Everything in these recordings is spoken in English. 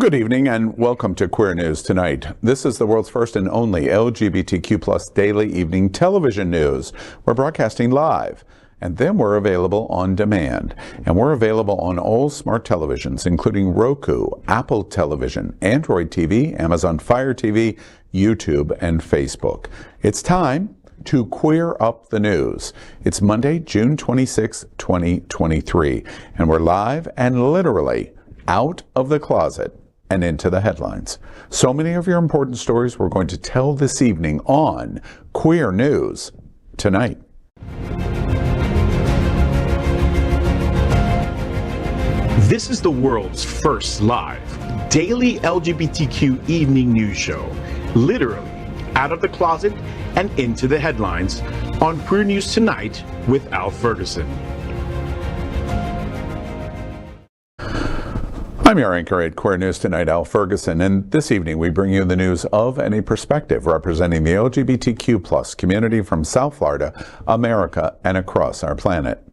Good evening and welcome to Queer News Tonight. This is the world's first and only LGBTQ+ daily evening television news. We're broadcasting live, and then we're available on demand. And we're available on all smart televisions, including Roku, Apple Television, Android TV, Amazon Fire TV, YouTube, and Facebook. It's time to queer up the news. It's Monday, June 26, 2023, and we're live and literally out of the closet and into the headlines. So many of your important stories we're going to tell this evening on Queer News Tonight. This is the world's first live daily LGBTQ evening news show, literally out of the closet and into the headlines on Queer News Tonight with Al Ferguson. I'm your anchor at Queer News Tonight, Al Ferguson, and this evening we bring you the news of and a perspective representing the LGBTQ+ community from South Florida, America, and across our planet.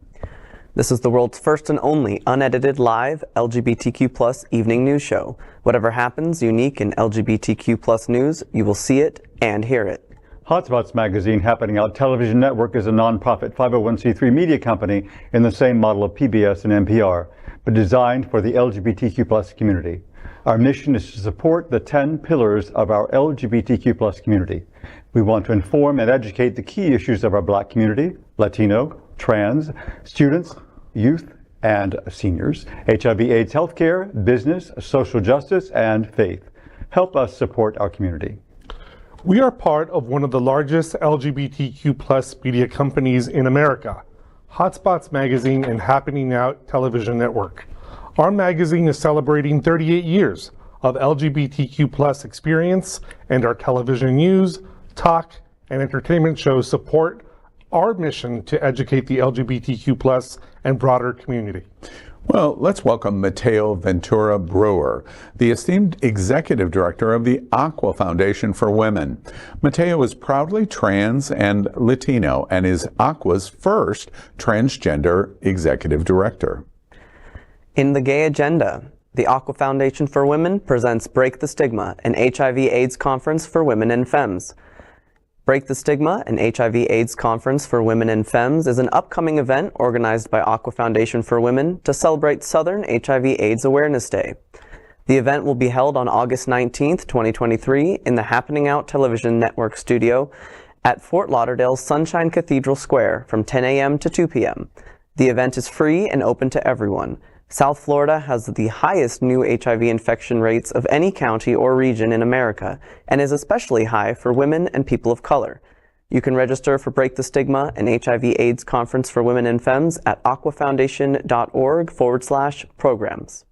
This is the world's first and only unedited live LGBTQ+ evening news show. Whatever happens unique in LGBTQ+ news, you will see it and hear it. Hotspots Magazine, Happening Out Television Network, is a nonprofit 501c3 media company in the same model of PBS and NPR, but designed for the LGBTQ+ community. Our mission is to support the 10 pillars of our LGBTQ+ community. We want to inform and educate the key issues of our Black community, Latino, trans, students, youth, and seniors, HIV/AIDS healthcare, business, social justice, and faith. Help us support our community. We are part of one of the largest LGBTQ+ media companies in America, Hotspots Magazine and Happening Out Television Network. Our magazine is celebrating 38 years of LGBTQ+ experience, and our television news, talk, and entertainment shows support our mission to educate the LGBTQ+ and broader community. Well, let's welcome Mateo Ventura Bruer, the esteemed executive director of the Aqua Foundation for Women. Mateo is proudly trans and Latino and is Aqua's first transgender executive director. In the gay agenda, the Aqua Foundation for Women presents Break the Stigma, an HIV/AIDS conference for women and femmes. Break the Stigma, an HIV/AIDS conference for women and femmes, is an upcoming event organized by Aqua Foundation for Women to celebrate Southern HIV/AIDS Awareness Day. The event will be held on August 19th, 2023 in the Happening Out Television Network studio at Fort Lauderdale's Sunshine Cathedral Square from 10 a.m. to 2 p.m. The event is free and open to everyone. South Florida has the highest new HIV infection rates of any county or region in America and is especially high for women and people of color. You can register for Break the Stigma, an HIV/AIDS conference for women and femmes at aquafoundation.org/programs.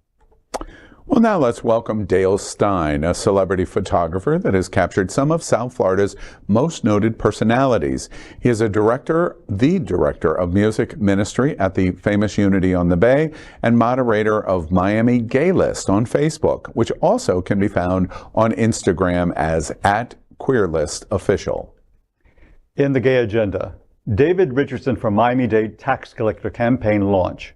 Well, now let's welcome Dale Stine, a celebrity photographer that has captured some of South Florida's most noted personalities. He is the director of music ministry at the famous Unity on the Bay and moderator of Miami Gay List on Facebook, which also can be found on Instagram as @QueerListOfficial. In the gay agenda, David Richardson from Miami-Dade tax collector campaign launch.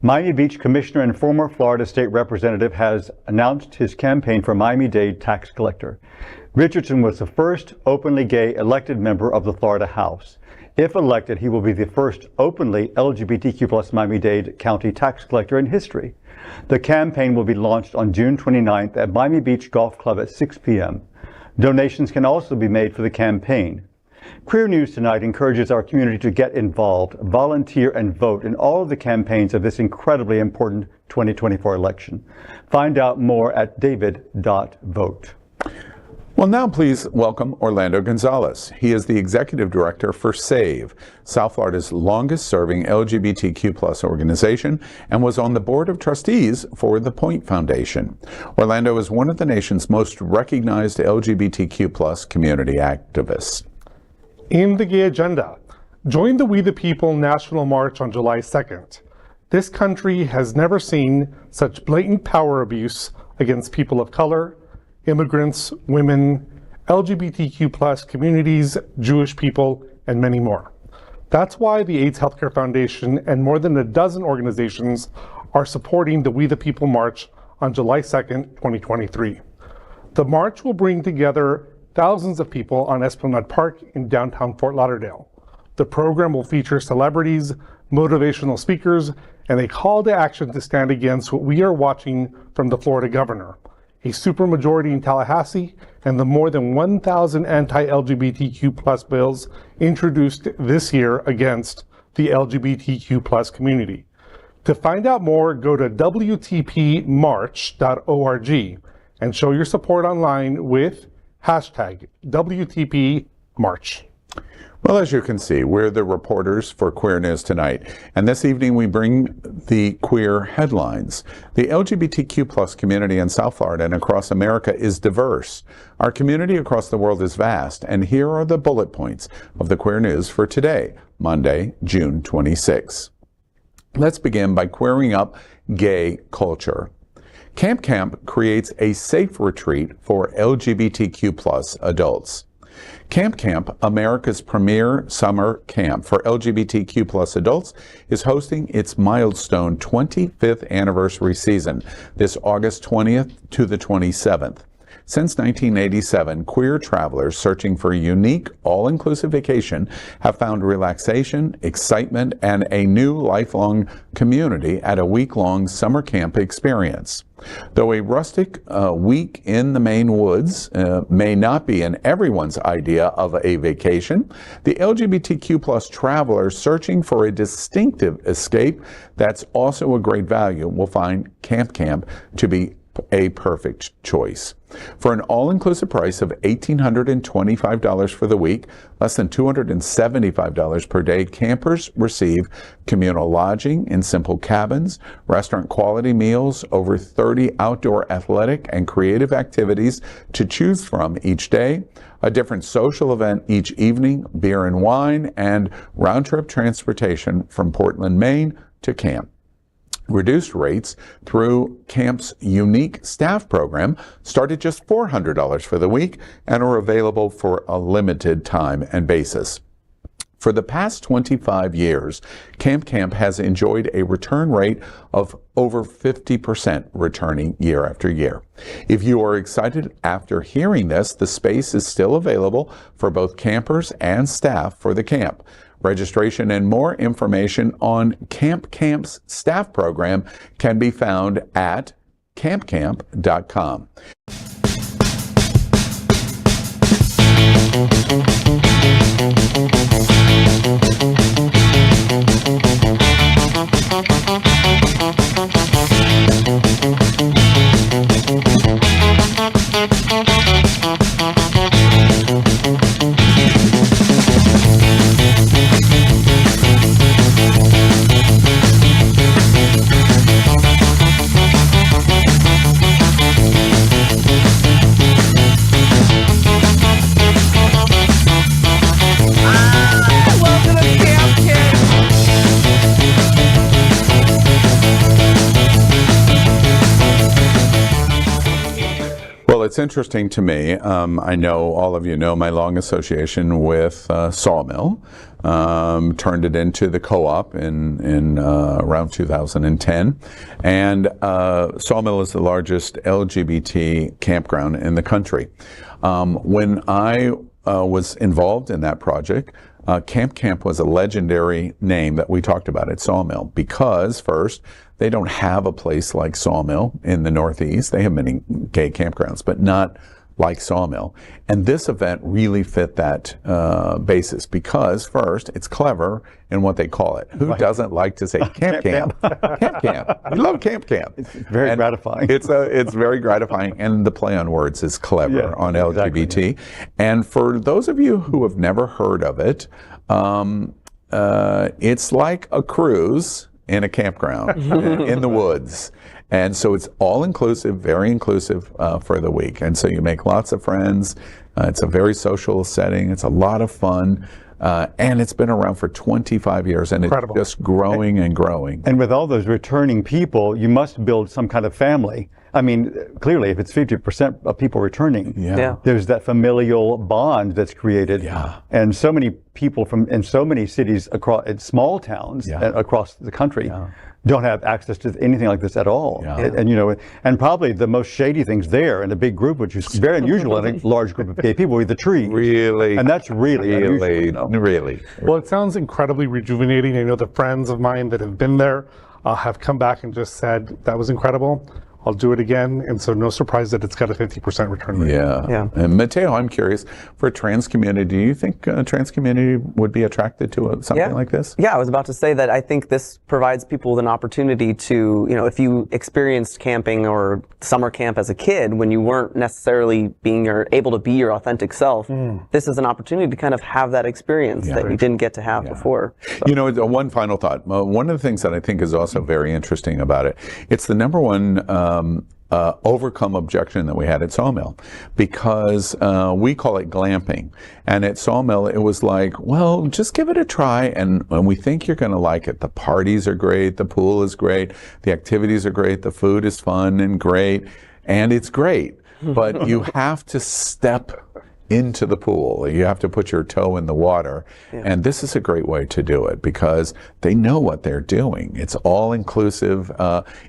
Miami Beach Commissioner and former Florida State Representative has announced his campaign for Miami-Dade tax collector. Richardson was the first openly gay elected member of the Florida House. If elected, he will be the first openly LGBTQ+ Miami-Dade County tax collector in history. The campaign will be launched on June 29th at Miami Beach Golf Club at 6 p.m. Donations can also be made for the campaign. Queer News Tonight encourages our community to get involved, volunteer, and vote in all of the campaigns of this incredibly important 2024 election. Find out more at david.vote. Well, now please welcome Orlando Gonzales. He is the executive director for SAVE, South Florida's longest-serving LGBTQ+ organization, and was on the board of trustees for the Point Foundation. Orlando is one of the nation's most recognized LGBTQ+ community activists. In the gay agenda, join the We the People National March on July 2nd. This country has never seen such blatant power abuse against people of color, immigrants, women, LGBTQ+ communities, Jewish people, and many more. That's why the AIDS Healthcare Foundation and more than a dozen organizations are supporting the We the People March on July 2nd, 2023. The march will bring together thousands of people on Esplanade Park in downtown Fort Lauderdale. The program will feature celebrities, motivational speakers, and a call to action to stand against what we are watching from the Florida governor, a supermajority in Tallahassee, and the more than 1,000 anti-LGBTQ plus bills introduced this year against the LGBTQ plus community. To find out more, go to WTPmarch.org and show your support online with hashtag WTPMarch. Well, as you can see, we're the reporters for Queer News Tonight, and this evening we bring the queer headlines. The LGBTQ plus community in South Florida and across America is diverse. Our community across the world is vast, and here are the bullet points of the Queer News for today, Monday, June 26. Let's begin by queering up gay culture. Camp creates a safe retreat for LGBTQ plus adults. Camp, America's premier summer camp for LGBTQ plus adults, is hosting its milestone 25th anniversary season this August 20th to the 27th. Since 1987, queer travelers searching for a unique, all-inclusive vacation have found relaxation, excitement, and a new lifelong community at a week-long summer camp experience. Though a rustic week in the Maine woods may not be in everyone's idea of a vacation, the LGBTQ plus traveler searching for a distinctive escape that's also a great value will find Camp to be a perfect choice. For an all-inclusive price of $1,825 for the week, less than $275 per day, campers receive communal lodging in simple cabins, restaurant-quality meals, over 30 outdoor athletic and creative activities to choose from each day, a different social event each evening, beer and wine, and round-trip transportation from Portland, Maine to camp. Reduced rates through camp's unique staff program start at just $400 for the week and are available for a limited time and basis. For the past 25 years, Camp has enjoyed a return rate of over 50% returning year after year. If you are excited after hearing this, the space is still available for both campers and staff for the camp. Registration and more information on Camp's staff program can be found at campcamp.com. It's interesting to me. I know all of you know my long association with Sawmill. Turned it into the co-op in around 2010. And Sawmill is the largest LGBT campground in the country. When I was involved in that project, Camp was a legendary name that we talked about at Sawmill because, first, they don't have a place like Sawmill in the Northeast. They have many gay campgrounds, but not like Sawmill. And this event really fit that basis because, first, it's clever in what they call it. Who doesn't like to say camp? Camp. We love camp. It's very gratifying. It's very gratifying, and the play on words is clever on LGBT. Exactly. And for those of you who have never heard of it, it's like a cruise in a campground in the woods. And so it's all inclusive, very inclusive for the week. And so you make lots of friends. It's a very social setting. It's a lot of fun. And it's been around for 25 years, and Incredible. It's just growing and growing. And with all those returning people, you must build some kind of family. I mean, clearly, if it's 50% of people returning, there's that familial bond that's created. And so many people in so many cities across, in small towns across the country, don't have access to anything like this at all. And you know, and probably the most shady things there in a big group, which is very unusual in a large group of gay people, with the trees. Really? And that's really unusual, you know? Really. Well, it sounds incredibly rejuvenating. I know the friends of mine that have been there have come back and just said, that was incredible. I'll do it again. And so no surprise that it's got a 50% return rate. And Mateo, I'm curious, for a trans community, do you think a trans community would be attracted to something like this? Yeah, I was about to say that I think this provides people with an opportunity to, you know, if you experienced camping or summer camp as a kid when you weren't necessarily able to be your authentic self, this is an opportunity to kind of have that experience that you didn't get to have before. So. You know, one final thought. One of the things that I think is also very interesting about it, it's the number one overcome objection that we had at Sawmill, because we call it glamping. And at Sawmill, it was like, well, just give it a try, and we think you're going to like it. The parties are great, the pool is great, the activities are great, the food is fun and great, and it's great. But you have to step into the pool. You have to put your toe in the water. And this is a great way to do it because they know what they're doing. It's all inclusive,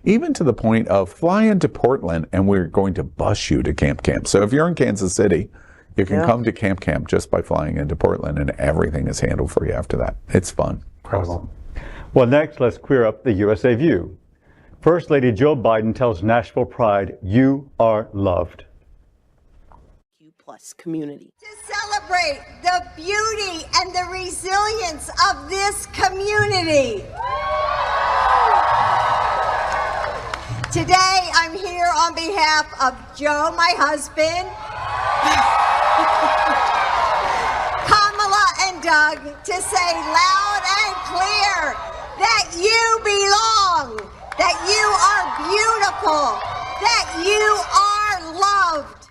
even to the point of fly into Portland and we're going to bus you to Camp. So if you're in Kansas City, you can come to Camp just by flying into Portland, and everything is handled for you after that. It's fun. Awesome. Well, next, let's queer up the USA View. First Lady Joe Biden tells Nashville Pride, "You are loved." Community. To celebrate the beauty and the resilience of this community. Today I'm here on behalf of Joe, my husband, Kamala and Doug, to say loud and clear that you belong, that you are beautiful, that you are loved.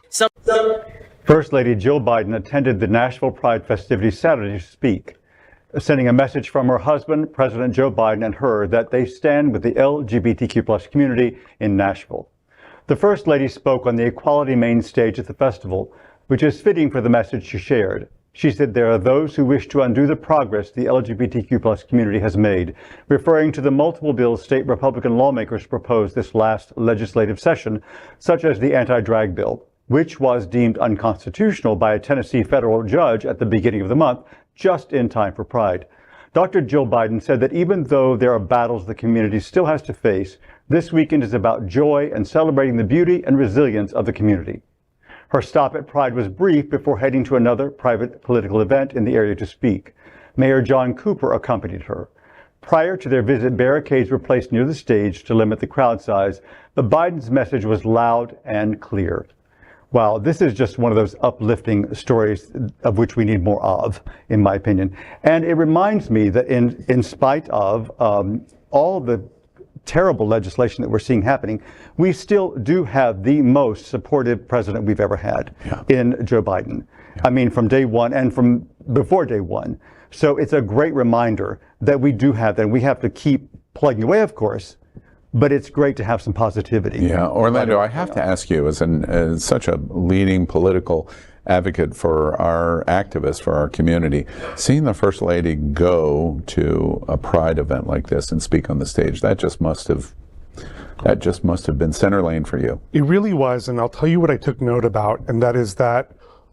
First Lady Jill Biden attended the Nashville Pride festivities Saturday to speak, sending a message from her husband, President Joe Biden, and her that they stand with the LGBTQ+ community in Nashville. The First Lady spoke on the equality main stage at the festival, which is fitting for the message she shared. She said there are those who wish to undo the progress the LGBTQ+ community has made, referring to the multiple bills state Republican lawmakers proposed this last legislative session, such as the anti-drag bill, which was deemed unconstitutional by a Tennessee federal judge at the beginning of the month, just in time for Pride. Dr. Jill Biden said that even though there are battles the community still has to face, this weekend is about joy and celebrating the beauty and resilience of the community. Her stop at Pride was brief before heading to another private political event in the area to speak. Mayor John Cooper accompanied her. Prior to their visit, barricades were placed near the stage to limit the crowd size, but Biden's message was loud and clear. Wow, this is just one of those uplifting stories of which we need more of, in my opinion. And it reminds me that in spite of all the terrible legislation that we're seeing happening, we still do have the most supportive president we've ever had in Joe Biden. I mean, from day one and from before day one. So it's a great reminder that we do have that, and we have to keep plugging away, of course. But it's great to have some positivity. Yeah, Orlando, I have to ask you, as such a leading political advocate for our activists, for our community, seeing the First Lady go to a Pride event like this and speak on the stage, that just must have been center lane for you. It really was, and I'll tell you what I took note about, and that is that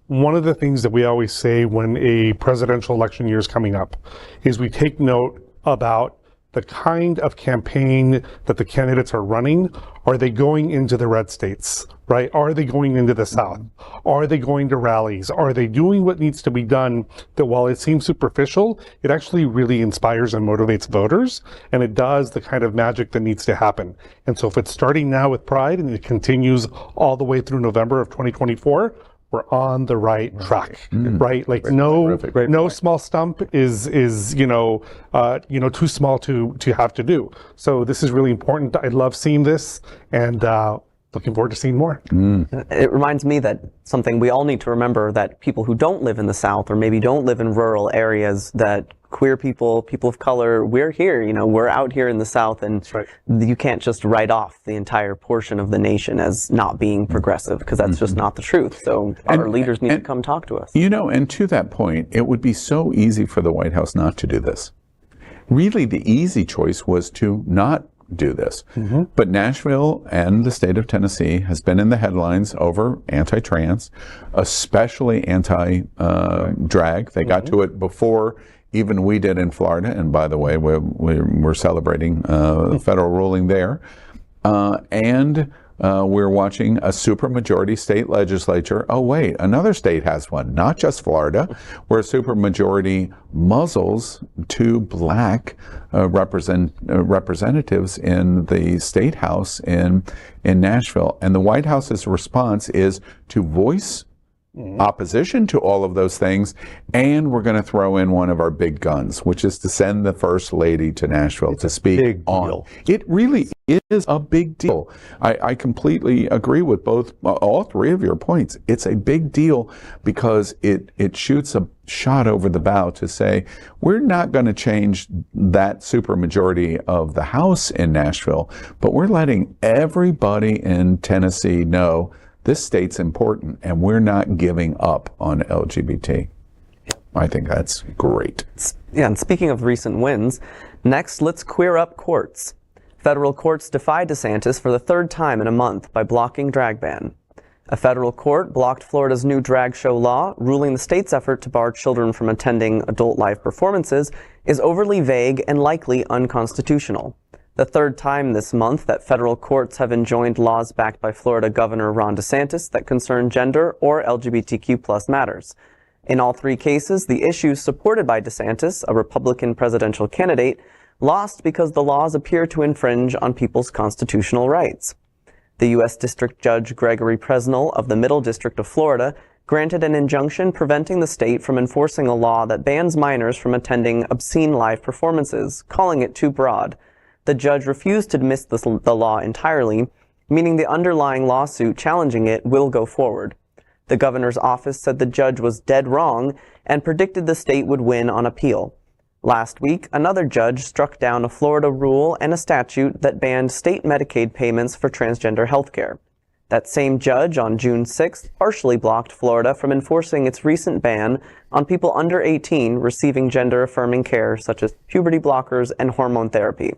one of the things that we always say when a presidential election year is coming up is we take note about the kind of campaign that the candidates are running. Are they going into the red states, right? Are they going into the South? Are they going to rallies? Are they doing what needs to be done that while it seems superficial, it actually really inspires and motivates voters, and it does the kind of magic that needs to happen. And so if it's starting now with Pride and it continues all the way through November of 2024, we're on the right track, right? Like no small stump is too small to have to do. So this is really important. I love seeing this, and the looking forward to seeing more. It reminds me that something we all need to remember, that people who don't live in the South or maybe don't live in rural areas, that queer people, people of color, we're here, we're out here in the South, and That's right. you can't just write off the entire portion of the nation as not being progressive, because that's just not the truth. So our leaders need to come talk to us. And to that point, it would be so easy for the White House not to do this. Really, the easy choice was to not do this. But Nashville and the state of Tennessee has been in the headlines over anti-trans, especially anti-drag. They got to it before even we did in Florida. And by the way, we're celebrating the federal ruling there. We're watching a supermajority state legislature. Oh, wait, another state has one, not just Florida, where a supermajority muzzles two black representatives in the state house in Nashville. And the White House's response is to voice opposition to all of those things, and we're going to throw in one of our big guns, which is to send the First Lady to Nashville to speak on. It really is a big deal. I completely agree with all three of your points. It's a big deal because it shoots a shot over the bow to say, we're not going to change that supermajority of the House in Nashville, but we're letting everybody in Tennessee know this state's important, and we're not giving up on LGBT. I think that's great. Yeah, and speaking of recent wins, next, let's queer up courts. Federal courts defy DeSantis for the third time in a month by blocking drag ban. A federal court blocked Florida's new drag show law, ruling the state's effort to bar children from attending adult live performances is overly vague and likely unconstitutional. The third time this month that federal courts have enjoined laws backed by Florida Governor Ron DeSantis that concern gender or LGBTQ+ matters. In all three cases, the issues supported by DeSantis, a Republican presidential candidate, lost because the laws appear to infringe on people's constitutional rights. The U.S. District Judge Gregory Presnell of the Middle District of Florida granted an injunction preventing the state from enforcing a law that bans minors from attending obscene live performances, calling it too broad. The judge refused to dismiss the law entirely, meaning the underlying lawsuit challenging it will go forward. The governor's office said the judge was dead wrong and predicted the state would win on appeal. Last week, another judge struck down a Florida rule and a statute that banned state Medicaid payments for transgender health care. That same judge on June 6th partially blocked Florida from enforcing its recent ban on people under 18 receiving gender-affirming care such as puberty blockers and hormone therapy.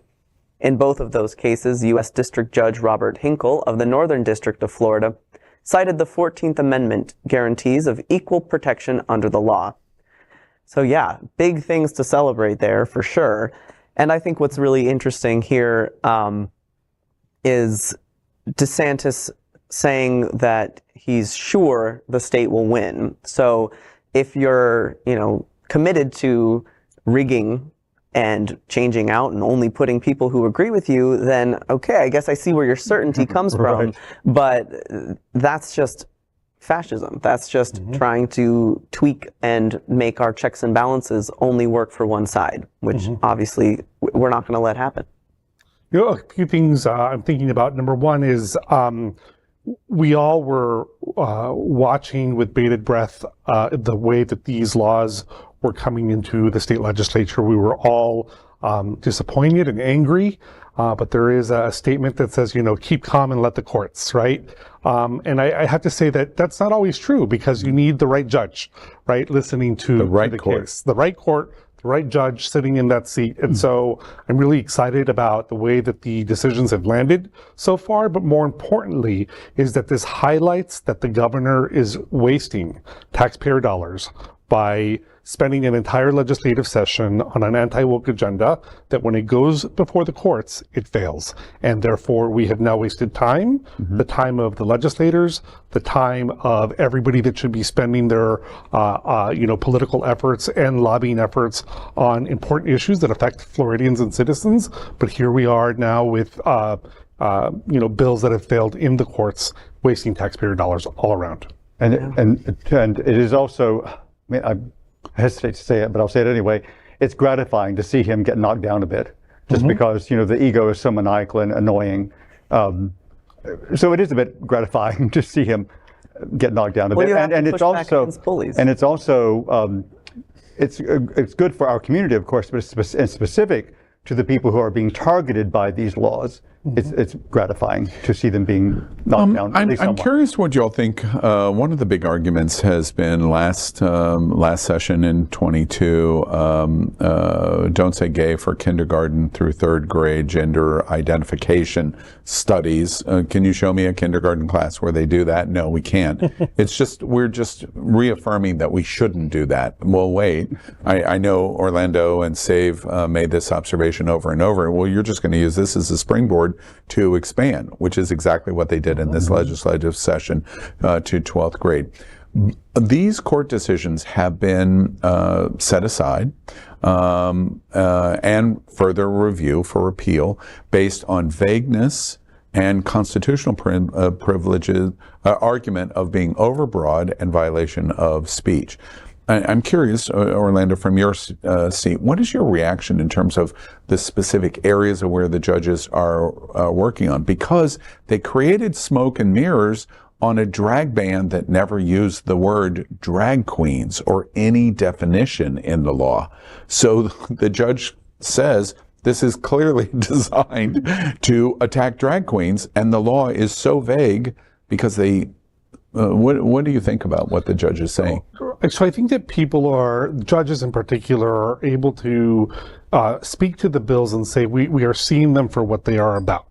In both of those cases, U.S. District Judge Robert Hinkle of the Northern District of Florida cited the 14th Amendment guarantees of equal protection under the law. So yeah, big things to celebrate there for sure. And I think what's really interesting here is DeSantis saying that he's sure the state will win. So if you're, committed to rigging and changing out and only putting people who agree with you, then okay, I guess I see where your certainty comes from. But that's just fascism. That's just trying to tweak and make our checks and balances only work for one side, which obviously we're not going to let happen. A few things I'm thinking about. Number one is we all were watching with bated breath the way that these laws were coming into the state legislature. We were all disappointed and angry, but there is a statement that says, keep calm and let the courts, right? And I have to say that that's not always true, because you need the right judge, right? Listening to the case. The right court, the right judge sitting in that seat. And so I'm really excited about the way that the decisions have landed so far. But more importantly is that this highlights that the governor is wasting taxpayer dollars by spending an entire legislative session on an anti-woke agenda that when it goes before the courts, it fails. And therefore, we have now wasted time, the time of the legislators, the time of everybody that should be spending their political efforts and lobbying efforts on important issues that affect Floridians and citizens. But here we are now with bills that have failed in the courts, wasting taxpayer dollars all around. And it is also, I hesitate to say it, but I'll say it anyway. It's gratifying to see him get knocked down a bit, just because the ego is so maniacal and annoying. So it is a bit gratifying to see him get knocked down a bit, and it's also it's good for our community, of course, but it's specific to the people who are being targeted by these laws. It's gratifying to see them being knocked down. I'm curious what y'all think. One of the big arguments has been last session in 22, don't say gay for kindergarten through third grade gender identification studies. Can you show me a kindergarten class where they do that? No, we can't. We're just reaffirming that we shouldn't do that. Well, wait, I know Orlando and Save made this observation over and over. Well, you're just going to use this as a springboard to expand, which is exactly what they did in this legislative session to 12th grade. These court decisions have been set aside and further review for appeal based on vagueness and constitutional privileges, argument of being overbroad and violation of speech. I'm curious, Orlando, from your seat, what is your reaction in terms of the specific areas of where the judges are working on? Because they created smoke and mirrors on a drag ban that never used the word drag queens or any definition in the law. So the judge says this is clearly designed to attack drag queens, and the law is so vague because they what do you think about what the judge is saying? So I think that judges in particular, are able to speak to the bills and say we are seeing them for what they are about,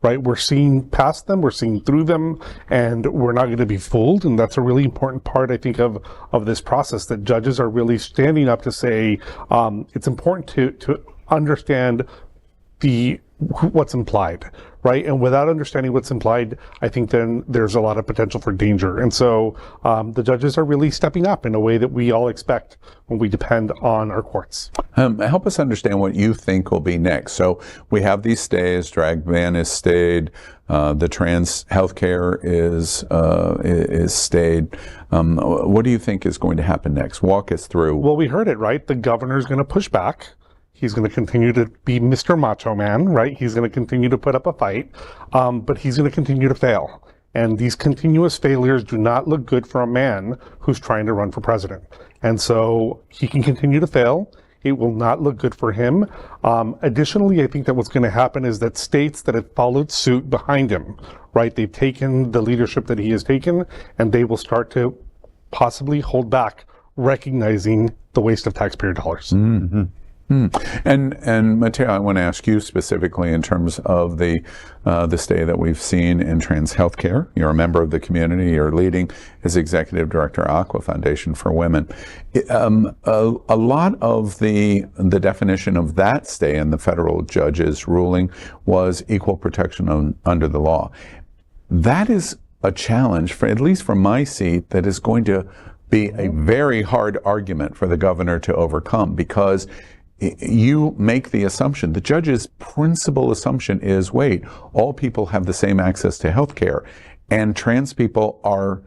right? We're seeing past them, we're seeing through them, and we're not going to be fooled. And that's a really important part, I think, of this process, that judges are really standing up to say it's important to understand what's implied, right? And without understanding what's implied, I think then there's a lot of potential for danger. And so the judges are really stepping up in a way that we all expect when we depend on our courts. Help us understand what you think will be next. So we have these stays, drag ban is stayed, the trans healthcare is stayed. What do you think is going to happen next? Walk us through. Well, we heard it, right? The governor's going to push back. He's going to continue to be Mr. Macho Man, right? He's going to continue to put up a fight, but he's going to continue to fail. And these continuous failures do not look good for a man who's trying to run for president. And so he can continue to fail. It will not look good for him. Additionally, I think that what's going to happen is that states that have followed suit behind him, right? They've taken the leadership that he has taken, and they will start to possibly hold back, recognizing the waste of taxpayer dollars. Mm-hmm. And Mateo, I want to ask you specifically in terms of the stay that we've seen in trans healthcare. You're a member of the community. You're leading as executive director, Aqua Foundation for Women. A lot of the definition of that stay in the federal judge's ruling was equal protection under the law. That is a challenge, for at least from my seat, that is going to be a very hard argument for the governor to overcome, because you make the assumption, the judge's principal assumption is, wait, all people have the same access to health care, and trans people are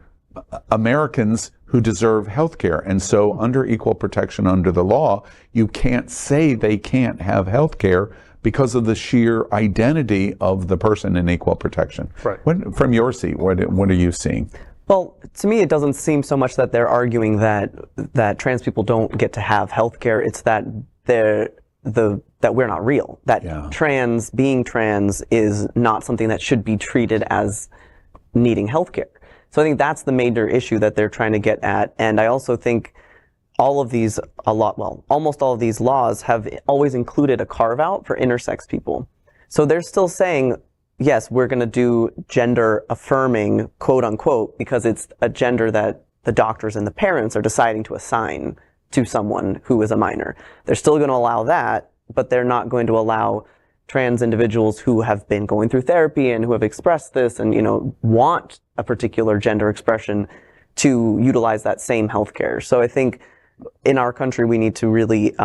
Americans who deserve health care. And so under equal protection under the law, you can't say they can't have health care because of the sheer identity of the person in equal protection. Right. From your seat, what are you seeing? Well, to me, it doesn't seem so much that they're arguing that trans people don't get to have health care. It's that that we're not real, that being trans is not something that should be treated as needing healthcare. So I think that's the major issue that they're trying to get at. And I also think almost all of these laws have always included a carve out for intersex people. So they're still saying, yes, we're going to do gender affirming, quote unquote, because it's a gender that the doctors and the parents are deciding to assign to someone who is a minor. They're still going to allow that, but they're not going to allow trans individuals who have been going through therapy and who have expressed this and, want a particular gender expression to utilize that same healthcare. So I think in our country, we need to really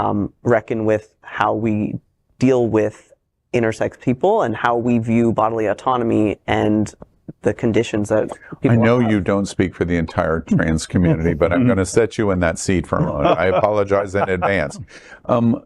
reckon with how we deal with intersex people and how we view bodily autonomy and the conditions that people I know have. You don't speak for the entire trans community, but I'm going to set you in that seat for a moment. I apologize in advance.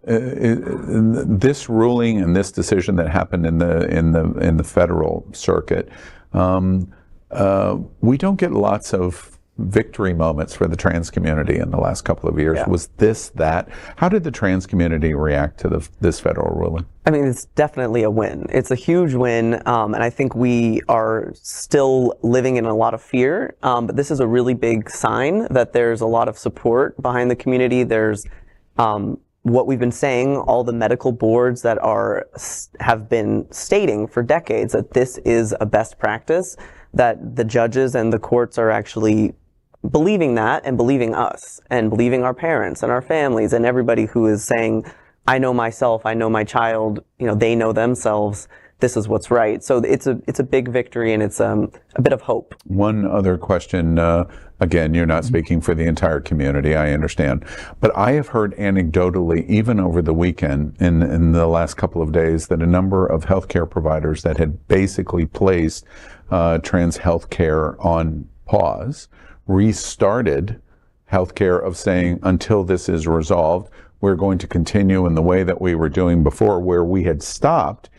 This ruling and this decision that happened in the federal circuit, We don't get lots of victory moments for the trans community in the last couple of years. Yeah. Was this that? How did the trans community react to this federal ruling? I mean, it's definitely a win. It's a huge win, and I think we are still living in a lot of fear, but this is a really big sign that there's a lot of support behind the community. There's what we've been saying, all the medical boards that have been stating for decades that this is a best practice, that the judges and the courts are actually believing that and believing us and believing our parents and our families and everybody who is saying, I know myself, I know my child, they know themselves, this is what's right. So it's a big victory, and it's a bit of hope. One other question, again, you're not speaking for the entire community, I understand, but I have heard anecdotally, even over the weekend, in the last couple of days, that a number of healthcare providers that had basically placed trans healthcare on pause restarted healthcare of saying, until this is resolved, we're going to continue in the way that we were doing before, where we had stopped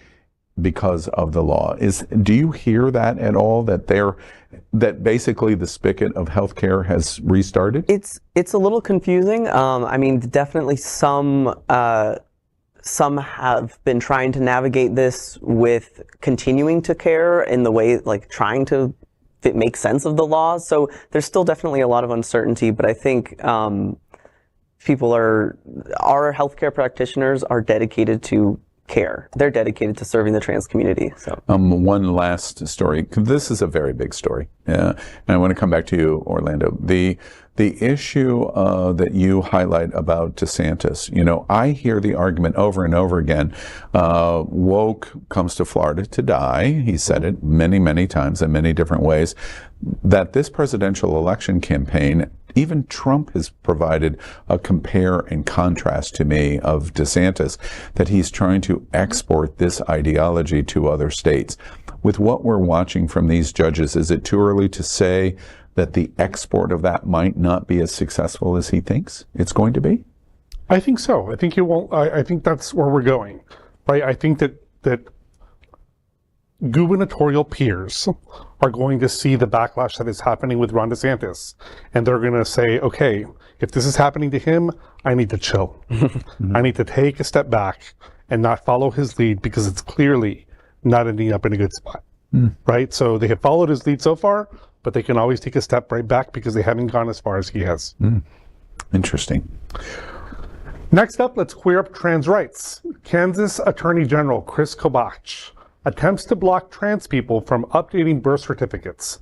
because of the law. Do you hear that at all, that basically the spigot of healthcare has restarted? It's a little confusing. I mean, definitely some have been trying to navigate this with continuing to care in the way, like trying to make sense of the laws. So there's still definitely a lot of uncertainty, but I think our healthcare practitioners are dedicated to care. They're dedicated to serving the trans community. So one last story. This is a very big story. And I want to come back to you, Orlando. The issue that you highlight about DeSantis, I hear the argument over and over again. Woke comes to Florida to die. He said it many, many times in many different ways, that this presidential election campaign, even Trump has provided a compare and contrast to me of DeSantis, that he's trying to export this ideology to other states. With what we're watching from these judges, is it too early to say that the export of that might not be as successful as he thinks it's going to be? I think so. I think it won't. I think that's where we're going, right? I think that gubernatorial peers are going to see the backlash that is happening with Ron DeSantis, and they're going to say, okay, if this is happening to him, I need to chill. I need to take a step back and not follow his lead, because it's clearly not ending up in a good spot, right? So they have followed his lead so far, but they can always take a step right back because they haven't gone as far as he has. Interesting. Next up, let's queer up trans rights. Kansas Attorney General Kris Kobach attempts to block trans people from updating birth certificates.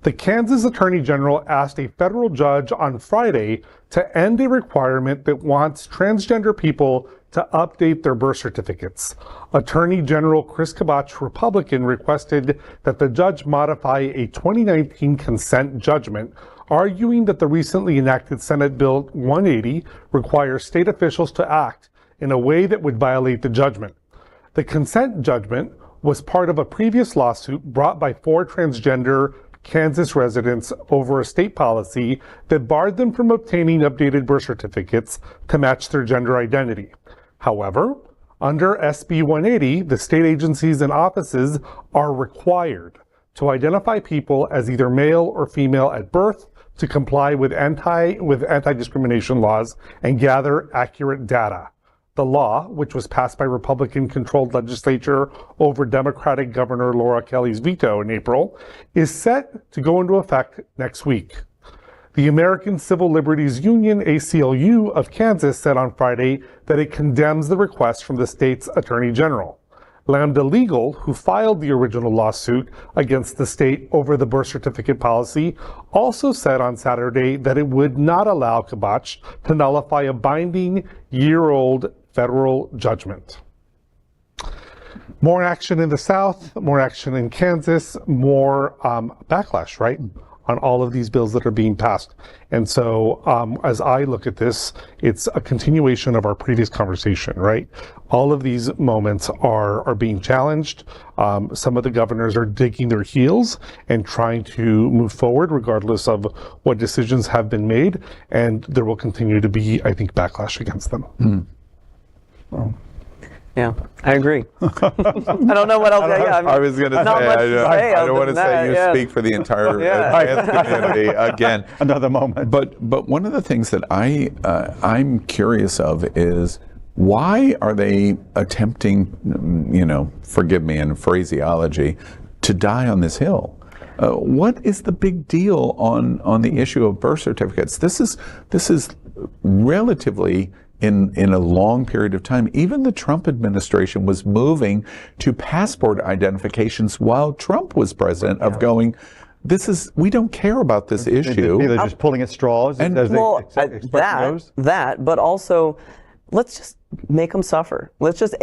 The Kansas Attorney General asked a federal judge on Friday to end a requirement that wants transgender people to update their birth certificates. Attorney General Kris Kobach, Republican, requested that the judge modify a 2019 consent judgment, arguing that the recently enacted Senate Bill 180 requires state officials to act in a way that would violate the judgment. The consent judgment was part of a previous lawsuit brought by 4 transgender Kansas residents over a state policy that barred them from obtaining updated birth certificates to match their gender identity. However, under SB 180, the state agencies and offices are required to identify people as either male or female at birth to comply with anti-discrimination laws and gather accurate data. The law, which was passed by Republican-controlled legislature over Democratic Governor Laura Kelly's veto in April, is set to go into effect next week. The American Civil Liberties Union, ACLU, of Kansas said on Friday that it condemns the request from the state's attorney general. Lambda Legal, who filed the original lawsuit against the state over the birth certificate policy, also said on Saturday that it would not allow Kobach to nullify a binding year-old federal judgment. More action in the South, more action in Kansas, more backlash, right, on all of these bills that are being passed. And so as I look at this, it's a continuation of our previous conversation, right? All of these moments are being challenged. Some of the governors are digging their heels and trying to move forward regardless of what decisions have been made. And there will continue to be, I think, backlash against them. Yeah, I agree. I don't know what else. I was going to say, I don't want to say you speak for the entire trans community again. Another moment. But one of the things that I'm curious of is, why are they attempting, forgive me in phraseology, to die on this hill? What is the big deal on the issue of birth certificates? This is relatively in a long period of time. Even the Trump administration was moving to passport identifications while Trump was president, of going, we don't care about this issue. They're just pulling at straws. And that, but also, let's just make them suffer. Let's just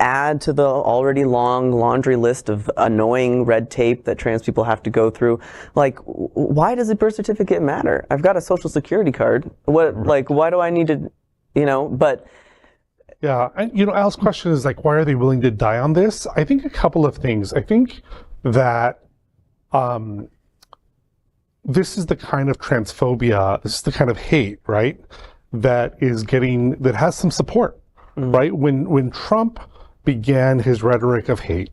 add to the already long laundry list of annoying red tape that trans people have to go through. Like, why does a birth certificate matter? I've got a social security card. Why do I need to, but. Yeah, and Al's question is why are they willing to die on this? I think a couple of things. I think that this is the kind of transphobia, this is the kind of hate, right? That has some support, right? When Trump began his rhetoric of hate,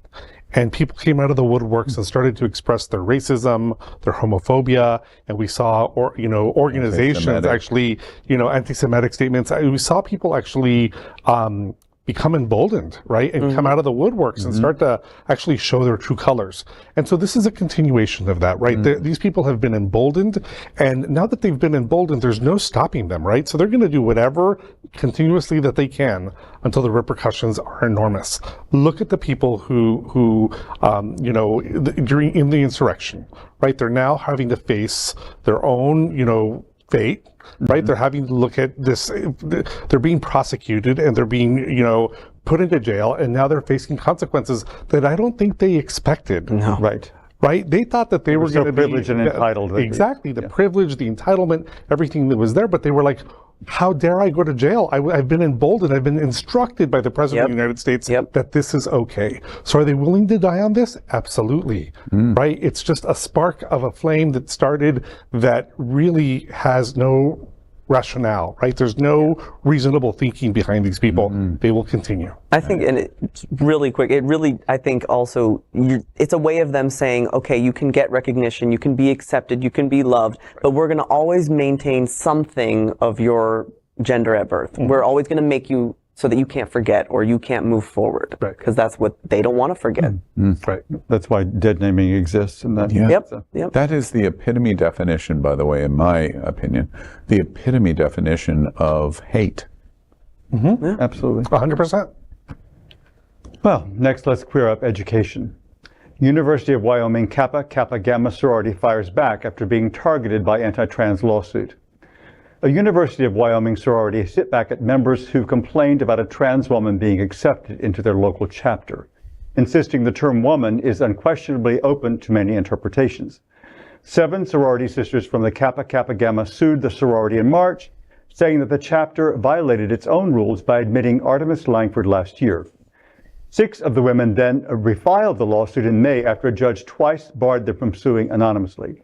and people came out of the woodworks and started to express their racism, their homophobia, and we saw, organizations actually, anti-Semitic statements. We saw people actually become emboldened, right? And come out of the woodworks and start to actually show their true colors. And so this is a continuation of that, right? These people have been emboldened, and now that they've been emboldened, there's no stopping them, right? So they're going to do whatever continuously that they can until the repercussions are enormous. Look at the people who during the insurrection, right? They're now having to face their own, fate, right? They're having to look at this, they're being prosecuted and they're being, put into jail, and now they're facing consequences that I don't think they expected. No. Right? They thought that they were going to be privileged and entitled. Exactly, the privilege, the entitlement, everything that was there, but they were like, how dare I go to jail? I've been emboldened, I've been instructed by the President of the United States that this is okay. So are they willing to die on this? Absolutely, right? It's just a spark of a flame that started that really has no rationale, right? There's no reasonable thinking behind these people. They will continue. I think, and it's really quick, I think also, it's a way of them saying, okay, you can get recognition, you can be accepted, you can be loved, but we're going to always maintain something of your gender at birth. We're always going to make you so that you can't forget or you can't move forward, because that's what they don't want to forget. Right. That's why dead naming exists. And that, that is the epitome definition, by the way, in my opinion, the epitome definition of hate. Absolutely. 100%. Well, next let's clear up education. University of Wyoming Kappa Kappa Gamma sorority fires back after being targeted by anti-trans lawsuit. A University of Wyoming sorority hit back at members who complained about a trans woman being accepted into their local chapter, insisting the term woman is unquestionably open to many interpretations. 7 sorority sisters from the Kappa Kappa Gamma sued the sorority in March, saying that the chapter violated its own rules by admitting Artemis Langford last year. 6 of the women then refiled the lawsuit in May after a judge twice barred them from suing anonymously.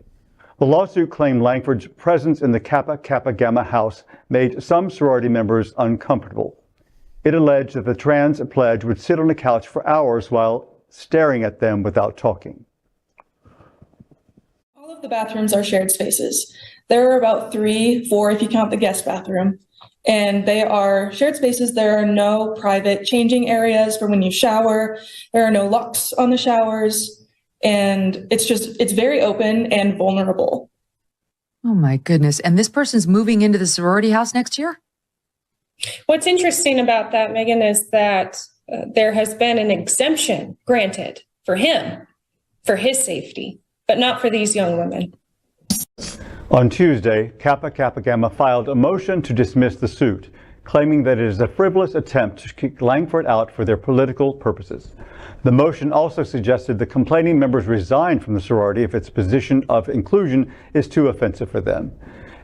The lawsuit claimed Langford's presence in the Kappa Kappa Gamma house made some sorority members uncomfortable. It alleged that the trans pledge would sit on the couch for hours while staring at them without talking. All of the bathrooms are shared spaces. There are about 3, 4 if you count the guest bathroom. And they are shared spaces. There are no private changing areas for when you shower. There are no locks on the showers. And it's very open and vulnerable. Oh my goodness. And this person's moving into the sorority house next year? What's interesting about that, Megan, is that there has been an exemption granted for him, for his safety, but not for these young women. On Tuesday, Kappa Kappa Gamma filed a motion to dismiss the suit, claiming that it is a frivolous attempt to kick Langford out for their political purposes. The motion also suggested the complaining members resign from the sorority if its position of inclusion is too offensive for them.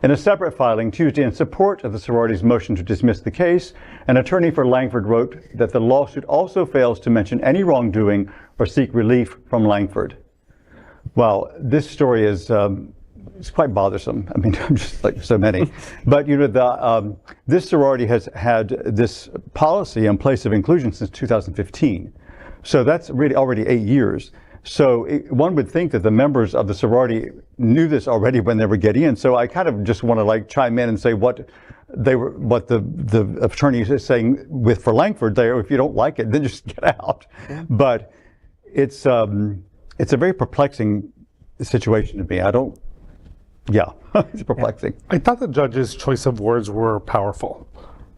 In a separate filing Tuesday in support of the sorority's motion to dismiss the case, an attorney for Langford wrote that the lawsuit also fails to mention any wrongdoing or seek relief from Langford. Well, this story is it's quite bothersome. I mean, just like so many. But this sorority has had this policy in place of inclusion since 2015. So that's really already 8 years. So one would think that the members of the sorority knew this already when they were getting in. So I kind of just want to chime in and say what the attorney is saying for Langford there. If you don't like it, then just get out. Yeah. But it's a very perplexing situation to me. It's perplexing. I thought the judge's choice of words were powerful,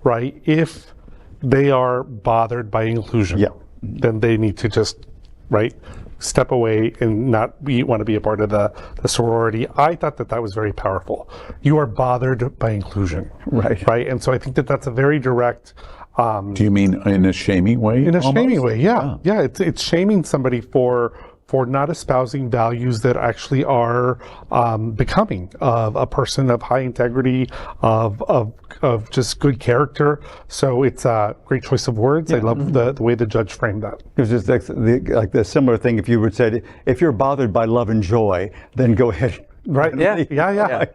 right? If they are bothered by inclusion, then they need to just, step away and not want to be a part of the sorority. I thought that was very powerful. You are bothered by inclusion, right? And so I think that that's a very direct. Do you mean in a shaming way? In a shaming way, yeah. It's shaming somebody for not espousing values that actually are becoming of a person of high integrity, of just good character. So it's a great choice of words. I love the way the judge framed that. It was just like the similar thing if you would say, if you're bothered by love and joy, then go ahead. Right. Yeah.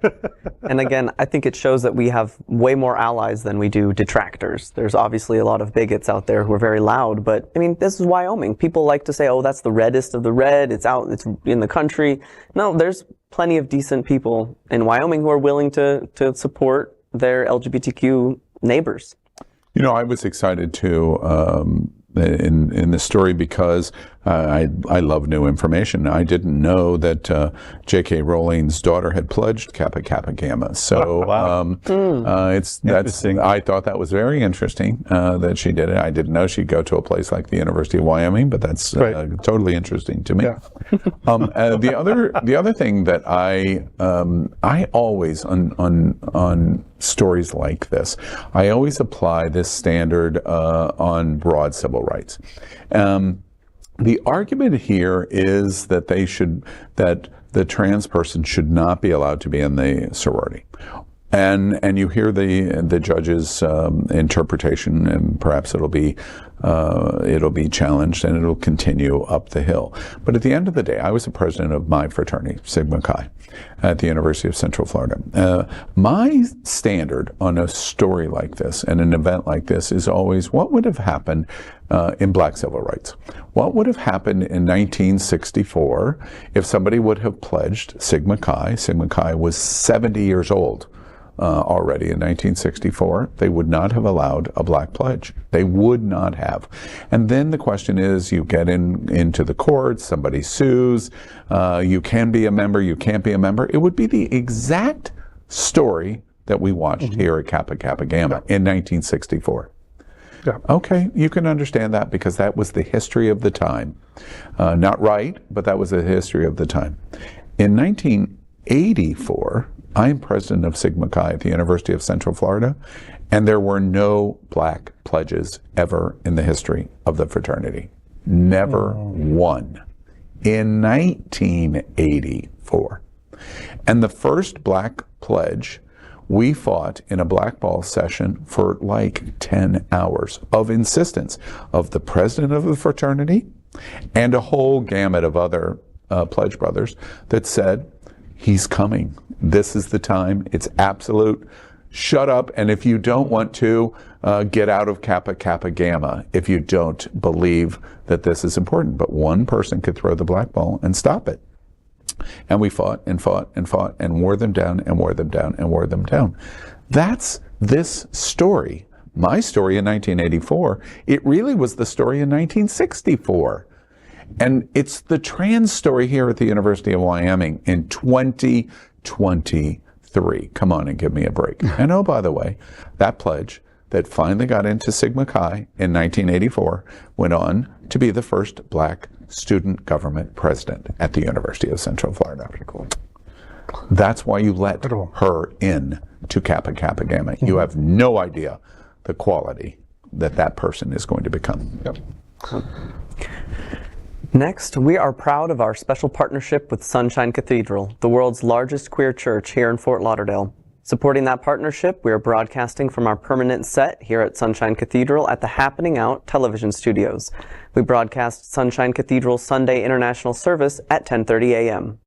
And again, I think it shows that we have way more allies than we do detractors. There's obviously a lot of bigots out there who are very loud, but I mean, this is Wyoming. People like to say, oh, that's the reddest of the red. It's in the country. No, there's plenty of decent people in Wyoming who are willing to support their LGBTQ neighbors. I was excited too in the story because I love new information. I didn't know that J.K. Rowling's daughter had pledged Kappa Kappa Gamma. So I thought that was very interesting that she did it. I didn't know she'd go to a place like the University of Wyoming, but that's totally interesting to me. Yeah. The other thing that I always on stories like this, I always apply this standard on broad civil rights. The argument here is that the trans person should not be allowed to be in the sorority. And you hear the judge's interpretation, and perhaps it'll be challenged and it'll continue up the hill. But at the end of the day, I was the president of my fraternity, Sigma Chi, at the University of Central Florida. My standard on a story like this and an event like this is always what would have happened in black civil rights. What would have happened in 1964 if somebody would have pledged Sigma Chi? Sigma Chi was 70 years old. Already in 1964, they would not have allowed a black pledge. They would not have. And then the question is, you get into the courts, somebody sues, you can be a member, you can't be a member. It would be the exact story that we watched here at Kappa Kappa Gamma in 1964. Yeah. Okay, you can understand that because that was the history of the time. Not right, but that was the history of the time. In 1984, I am president of Sigma Chi at the University of Central Florida, and there were no black pledges ever in the history of the fraternity. Never one. In 1984. And the first black pledge, we fought in a blackball session for like 10 hours of insistence of the president of the fraternity and a whole gamut of other pledge brothers that said, he's coming. This is the time. It's absolute. Shut up. And if you don't want to, get out of Kappa Kappa Gamma if you don't believe that this is important. But one person could throw the black ball and stop it. And we fought and fought and fought and wore them down and wore them down and wore them down. That's this story. My story in 1984. It really was the story in 1964. And it's the trans story here at the University of Wyoming in 2023. Come on and give me a break. And oh, by the way, that pledge that finally got into Sigma Chi in 1984 went on to be the first black student government president at the University of Central Florida. Cool. That's why you let her in to Kappa Kappa Gamma. You have no idea the quality that person is going to become. Yep. Next, we are proud of our special partnership with Sunshine Cathedral, the world's largest queer church here in Fort Lauderdale. Supporting that partnership, we are broadcasting from our permanent set here at Sunshine Cathedral at the Happening Out television studios. We broadcast Sunshine Cathedral's Sunday International Service at 10:30 a.m.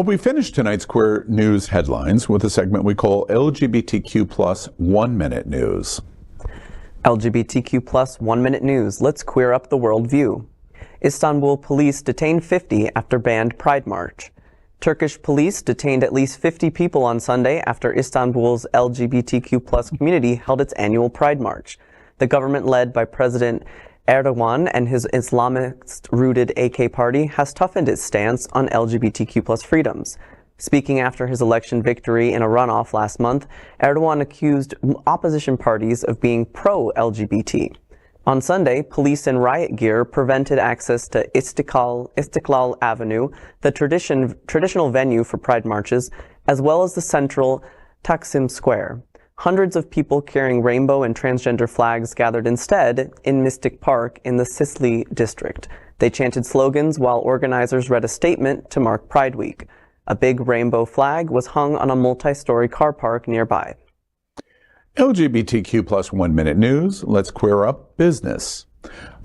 Well, we finish tonight's Queer News headlines with a segment we call LGBTQ plus 1 Minute News. LGBTQ plus 1 Minute News. Let's queer up the worldview. Istanbul police detained 50 after banned Pride March. Turkish police detained at least 50 people on Sunday after Istanbul's LGBTQ plus community held its annual Pride March. The government, led by President Erdogan and his Islamist-rooted AK party, has toughened its stance on LGBTQ plus freedoms. Speaking after his election victory in a runoff last month, Erdogan accused opposition parties of being pro-LGBT. On Sunday, police in riot gear prevented access to Istiklal Avenue, the traditional venue for Pride marches, as well as the central Taksim Square. Hundreds of people carrying rainbow and transgender flags gathered instead in Mystic Park in the Sicily district. They chanted slogans while organizers read a statement to mark Pride Week. A big rainbow flag was hung on a multi-story car park nearby. LGBTQ plus 1 Minute News. Let's queer up business.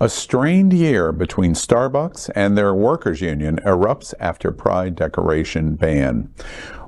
A strained year between Starbucks and their workers' union erupts after Pride decoration ban.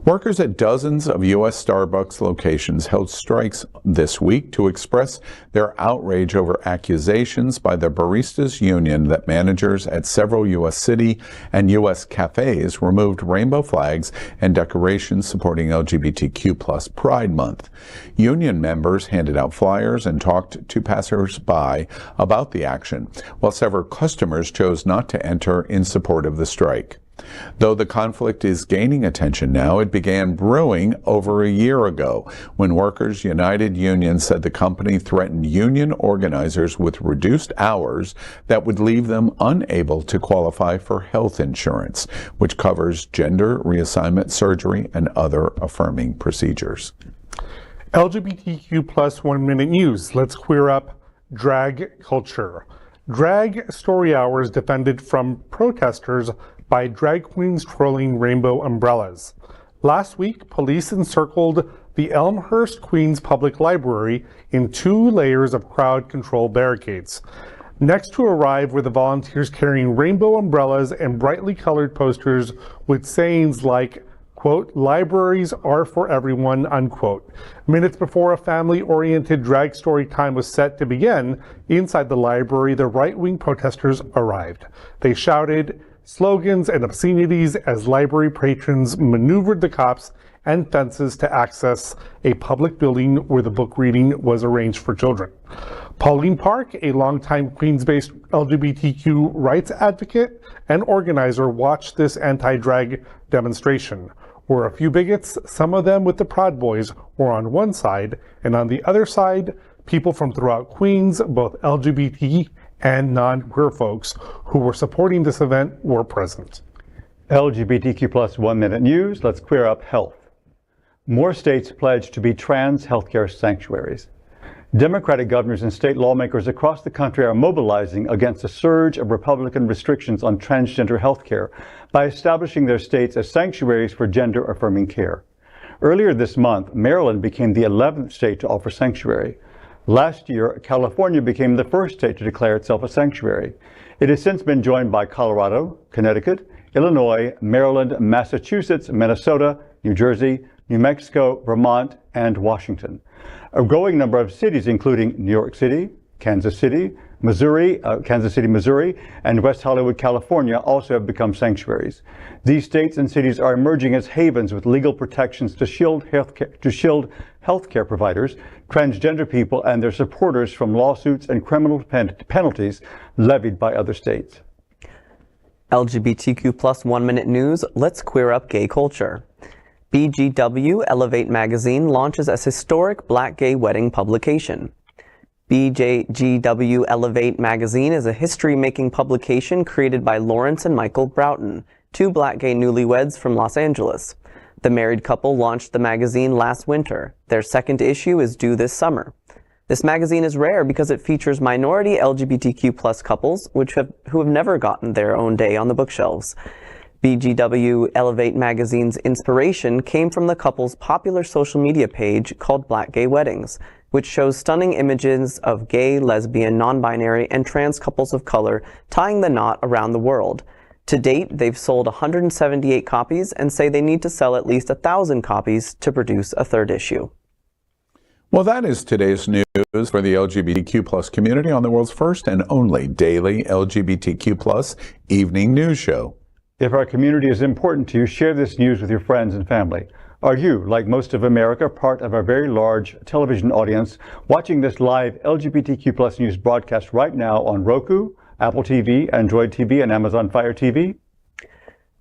Workers at dozens of U.S. Starbucks locations held strikes this week to express their outrage over accusations by the Baristas Union that managers at several U.S. city and U.S. cafes removed rainbow flags and decorations supporting LGBTQ plus Pride Month. Union members handed out flyers and talked to passers-by about the action, while several customers chose not to enter in support of the strike. Though the conflict is gaining attention now, it began brewing over a year ago when Workers United Union said the company threatened union organizers with reduced hours that would leave them unable to qualify for health insurance, which covers gender reassignment surgery and other affirming procedures. LGBTQ plus 1 Minute News. Let's queer up drag culture. Drag story hours defended from protesters by drag queens trolling rainbow umbrellas. Last week, police encircled the Elmhurst Queens Public Library in 2 layers of crowd control barricades. Next to arrive were the volunteers carrying rainbow umbrellas and brightly colored posters with sayings like, quote, "Libraries are for everyone," unquote. Minutes before a family-oriented drag story time was set to begin, inside the library, the right-wing protesters arrived. They shouted slogans and obscenities as library patrons maneuvered the cops and fences to access a public building where the book reading was arranged for children. Pauline Park, a longtime Queens-based LGBTQ rights advocate and organizer, watched this anti-drag demonstration, where a few bigots, some of them with the Proud Boys, were on one side, and on the other side, people from throughout Queens, both LGBT and non-queer folks who were supporting this event, were present. LGBTQ plus 1 Minute News. Let's queer up health. More states pledge to be trans healthcare sanctuaries. Democratic governors and state lawmakers across the country are mobilizing against a surge of Republican restrictions on transgender healthcare by establishing their states as sanctuaries for gender-affirming care. Earlier this month, Maryland became the 11th state to offer sanctuary. Last year, California became the first state to declare itself a sanctuary. It has since been joined by Colorado, Connecticut, Illinois, Maryland, Massachusetts, Minnesota, New Jersey, New Mexico, Vermont, and Washington. A growing number of cities, including New York City, Kansas City, Missouri, and West Hollywood, California, also have become sanctuaries. These states and cities are emerging as havens with legal protections to shield healthcare providers, transgender people, and their supporters from lawsuits and criminal penalties levied by other states. LGBTQ plus 1 Minute News. Let's queer up gay culture. BGW Elevate magazine launches as historic black gay wedding publication. BGW Elevate magazine is a history-making publication created by Lawrence and Michael Broughton, 2 black gay newlyweds from Los Angeles. The married couple launched the magazine last winter. Their second issue is due this summer. This magazine is rare because it features minority LGBTQ plus couples who have never gotten their own day on the bookshelves. BGW Elevate magazine's inspiration came from the couple's popular social media page called Black Gay Weddings, which shows stunning images of gay, lesbian, non-binary, and trans couples of color tying the knot around the world. To date, they've sold 178 copies and say they need to sell at least 1,000 copies to produce a third issue. Well, that is today's news for the LGBTQ plus community on the world's first and only daily LGBTQ plus evening news show. If our community is important to you, share this news with your friends and family. Are you, like most of America, part of a very large television audience watching this live LGBTQ plus news broadcast right now on Roku, Apple TV, Android TV, and Amazon Fire TV?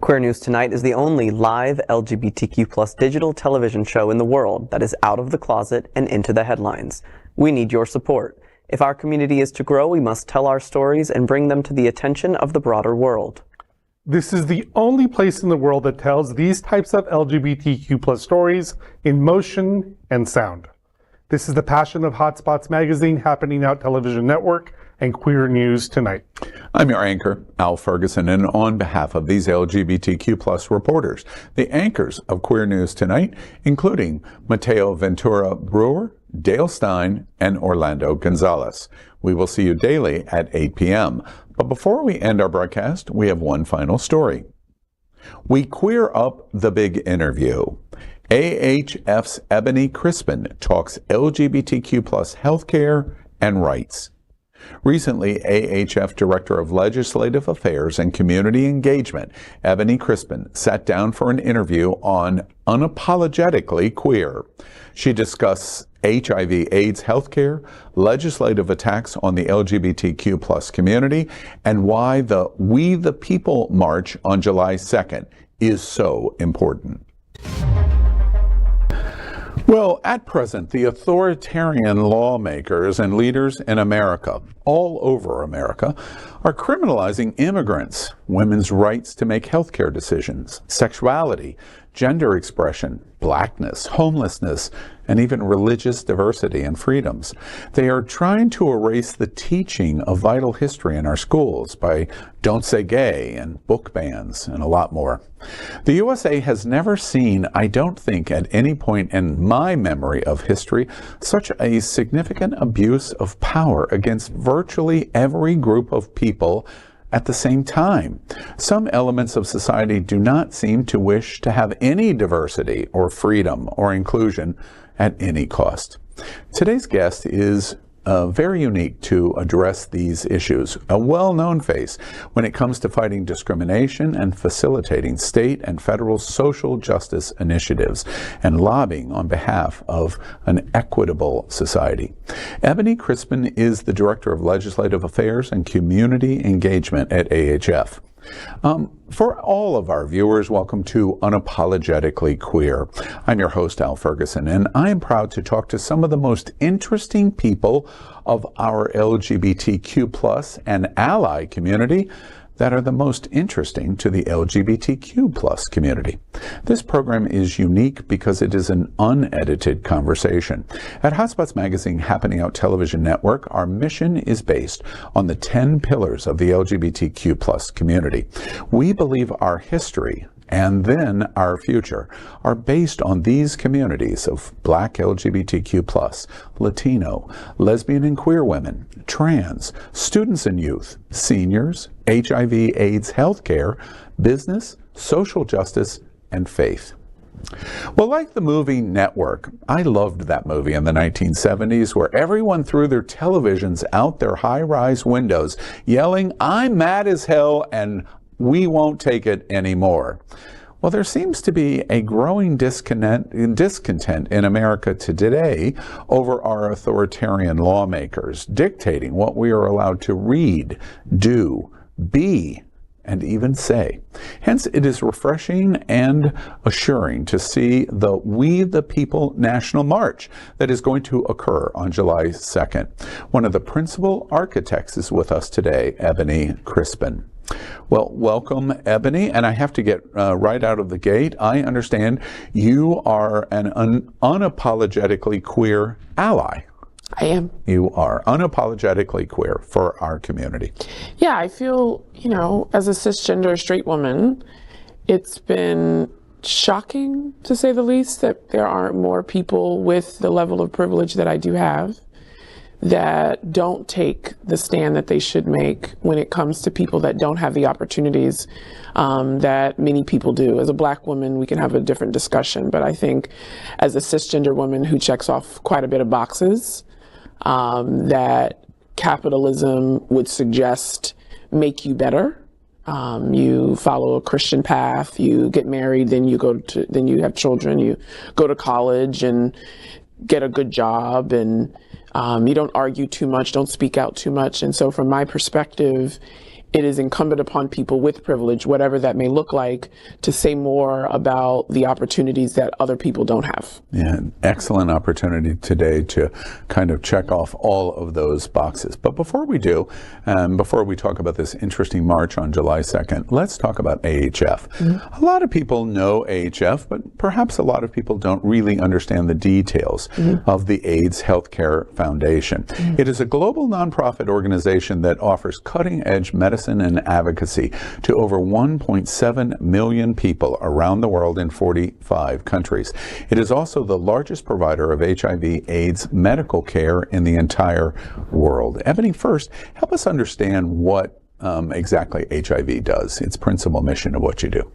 Queer News Tonight is the only live LGBTQ plus digital television show in the world that is out of the closet and into the headlines. We need your support. If our community is to grow, we must tell our stories and bring them to the attention of the broader world. This is the only place in the world that tells these types of LGBTQ plus stories in motion and sound. This is the passion of Hotspots Magazine, Happening Out Television Network, and Queer News Tonight. I'm your anchor, Al Ferguson, and on behalf of these LGBTQ plus reporters, the anchors of Queer News Tonight, including Mateo Ventura Bruer, Dale Stine, and Orlando Gonzales. We will see you daily at 8 p.m. But before we end our broadcast, we have one final story. We queer up the big interview. AHF's Ebony Crispin talks LGBTQ plus healthcare and rights. Recently, AHF Director of Legislative Affairs and Community Engagement, Ebony Crispin, sat down for an interview on Unapologetically Queer. She discussed HIV/AIDS healthcare, legislative attacks on the LGBTQ plus community, and why the We the People March on July 2nd is so important. Well, at present, the authoritarian lawmakers and leaders in America, all over America, are criminalizing immigrants, women's rights to make healthcare decisions, sexuality, gender expression, blackness, homelessness, and even religious diversity and freedoms. They are trying to erase the teaching of vital history in our schools by Don't Say Gay and book bans and a lot more. The USA has never seen, I don't think at any point in my memory of history, such a significant abuse of power against virtually every group of people at the same time. Some elements of society do not seem to wish to have any diversity or freedom or inclusion at any cost. Today's guest is very unique to address these issues, a well-known face when it comes to fighting discrimination and facilitating state and federal social justice initiatives and lobbying on behalf of an equitable society. Ebony Crispin is the Director of Legislative Affairs and Community Engagement at AHF. For all of our viewers, welcome to Unapologetically Queer. I'm your host, Al Ferguson, and I am proud to talk to some of the most interesting people of our LGBTQ plus and ally community that are the most interesting to the LGBTQ plus community. This program is unique because it is an unedited conversation. At Hotspots Magazine Happening Out Television Network, our mission is based on the 10 pillars of the LGBTQ plus community. We believe our history and then our future are based on these communities of Black LGBTQ+, Latino, lesbian and queer women, trans, students and youth, seniors, HIV/AIDS healthcare, business, social justice, and faith. Well, like the movie Network, I loved that movie in the 1970s where everyone threw their televisions out their high-rise windows yelling, "I'm mad as hell and we won't take it anymore." Well, there seems to be a growing discontent in America today over our authoritarian lawmakers dictating what we are allowed to read, do, be, and even say. Hence, it is refreshing and assuring to see the We the People National March that is going to occur on July 2nd. One of the principal architects is with us today, Ebony Crispin. Well, welcome, Ebony, and I have to get right out of the gate. I understand you are an unapologetically queer ally. I am. You are unapologetically queer for our community. Yeah, I feel, as a cisgender straight woman, it's been shocking, to say the least, that there aren't more people with the level of privilege that I do have. that don't take the stand that they should make when it comes to people that don't have the opportunities that many people do. As a Black woman, we can have a different discussion, but I think as a cisgender woman who checks off quite a bit of boxes, that capitalism would suggest make you better. You follow a Christian path, you get married, then you have children, you go to college and get a good job, and you don't argue too much, don't speak out too much. And so from my perspective, it is incumbent upon people with privilege, whatever that may look like, to say more about the opportunities that other people don't have. Yeah, excellent opportunity today to kind of check off all of those boxes. But before we do, before we talk about this interesting march on July 2nd, let's talk about AHF. A lot of people know AHF, but perhaps a lot of people don't really understand the details of the AIDS Healthcare Foundation. It is a global nonprofit organization that offers cutting-edge medicine and advocacy to over 1.7 million people around the world in 45 countries. It is also the largest provider of HIV/AIDS medical care in the entire world. Ebony, first, help us understand what exactly HIV does, its principal mission of what you do.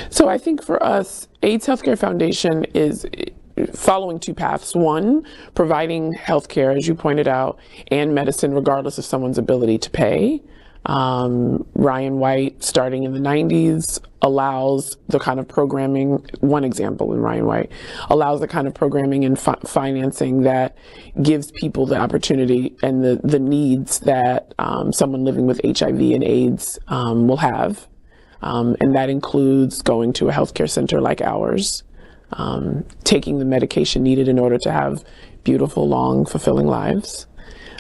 So I think for us, AIDS Healthcare Foundation is following two paths. One, providing healthcare, as you pointed out, and medicine regardless of someone's ability to pay. Ryan White, starting in the 90s, allows the kind of programming, one example in Ryan White, allows the kind of programming and financing that gives people the opportunity and the needs that someone living with HIV and AIDS will have. And that includes going to a healthcare center like ours, taking the medication needed in order to have beautiful, long, fulfilling lives.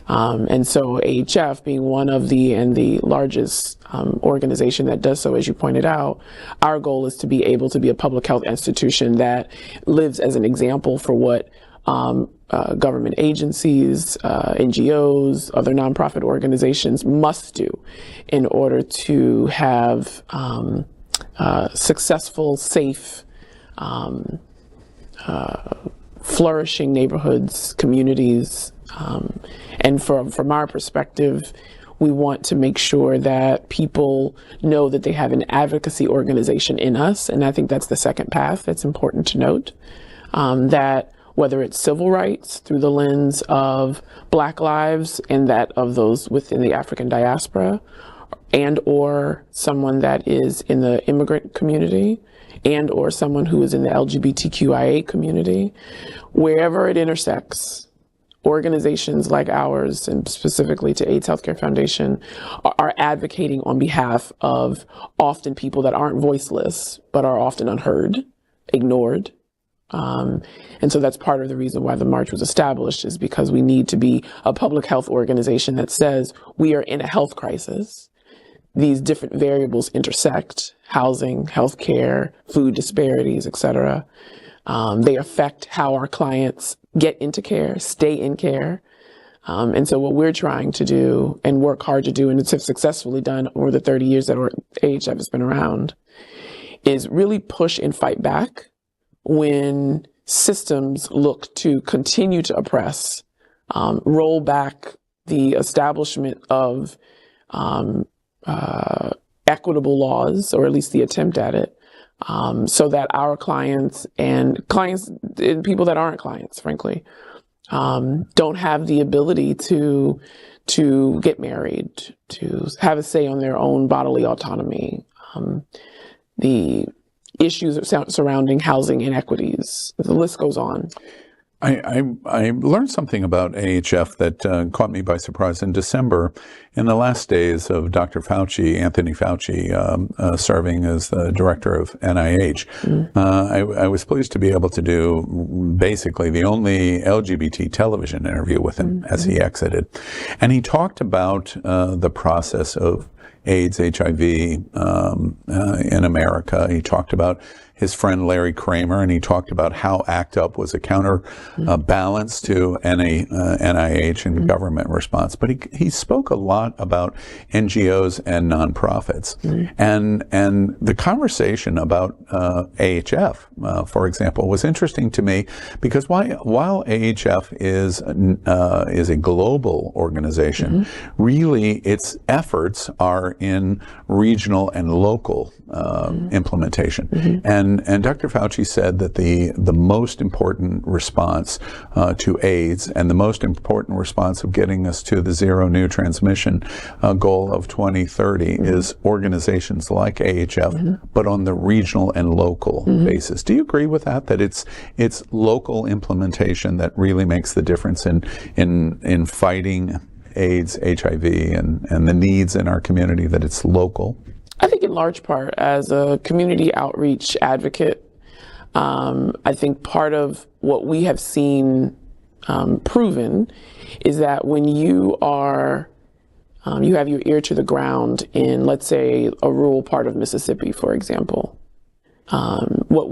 And so AHF, being one of the largest organization that does so, as you pointed out, our goal is to be able to be a public health institution that lives as an example for what government agencies, NGOs, other nonprofit organizations must do in order to have successful, safe, flourishing neighborhoods, communities. And from our perspective, we want to make sure that people know that they have an advocacy organization in us. And I think that's the second path that's important to note, that whether it's civil rights through the lens of Black lives and that of those within the African diaspora, and or someone that is in the immigrant community, and or someone who is in the LGBTQIA community, wherever it intersects, organizations like ours, and specifically to AIDS Healthcare Foundation, are advocating on behalf of often people that aren't voiceless, but are often unheard, ignored. And so that's part of the reason why the march was established, is because we need to be a public health organization that says we are in a health crisis. These different variables intersect: housing, healthcare, food disparities, et cetera. They affect how our clients get into care, stay in care. And so what we're trying to do and work hard to do, and it's successfully done over the 30 years that AHF has been around, is really push and fight back when systems look to continue to oppress, roll back the establishment of equitable laws, or at least the attempt at it, so that our clients and people that aren't clients, frankly, don't have the ability to get married, to have a say on their own bodily autonomy. The issues surrounding housing inequities, the list goes on. I learned something about AHF that caught me by surprise in December. In the last days of Dr. Fauci, Anthony Fauci, serving as the director of NIH, I was pleased to be able to do basically the only LGBT television interview with him as he exited. And he talked about the process of AIDS, HIV in America. He talked about his friend Larry Kramer, and he talked about how ACT UP was a counterbalance to NIH and government response. But he spoke a lot about NGOs and nonprofits, and the conversation about AHF, for example, was interesting to me because while AHF is a global organization, really its efforts are in regional and local implementation. And Dr. Fauci said that the most important response to AIDS and the most important response of getting us to the zero new transmission goal of 2030 is organizations like AHF, but on the regional and local basis. Do you agree with that? That it's local implementation that really makes the difference in fighting AIDS, HIV, and the needs in our community, that it's local? I think in large part, as a community outreach advocate, I think part of what we have seen proven is that when you are, you have your ear to the ground in, let's say, a rural part of Mississippi, for example, what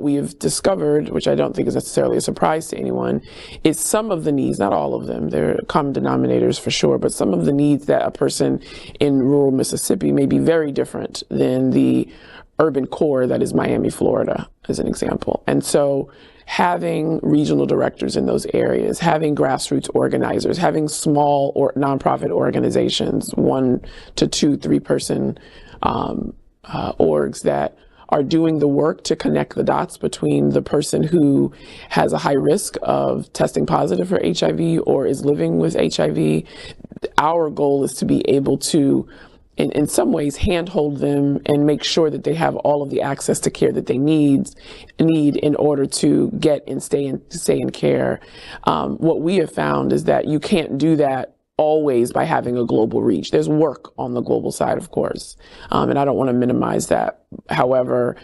we have discovered, which I don't think is necessarily a surprise to anyone, is some of the needs, not all of them, there are common denominators for sure, but some of the needs that a person in rural Mississippi may be very different than the urban core that is Miami, Florida, as an example. And so having regional directors in those areas, having grassroots organizers, having small or nonprofit organizations, 1 to 2, 3 person orgs that are doing the work to connect the dots between the person who has a high risk of testing positive for HIV or is living with HIV. Our goal is to be able to, in some ways, handhold them and make sure that they have all of the access to care that they need in order to get and stay in care. What we have found is that you can't do that always by having a global reach. There's work on the global side, of course, and I don't want to minimize that. However,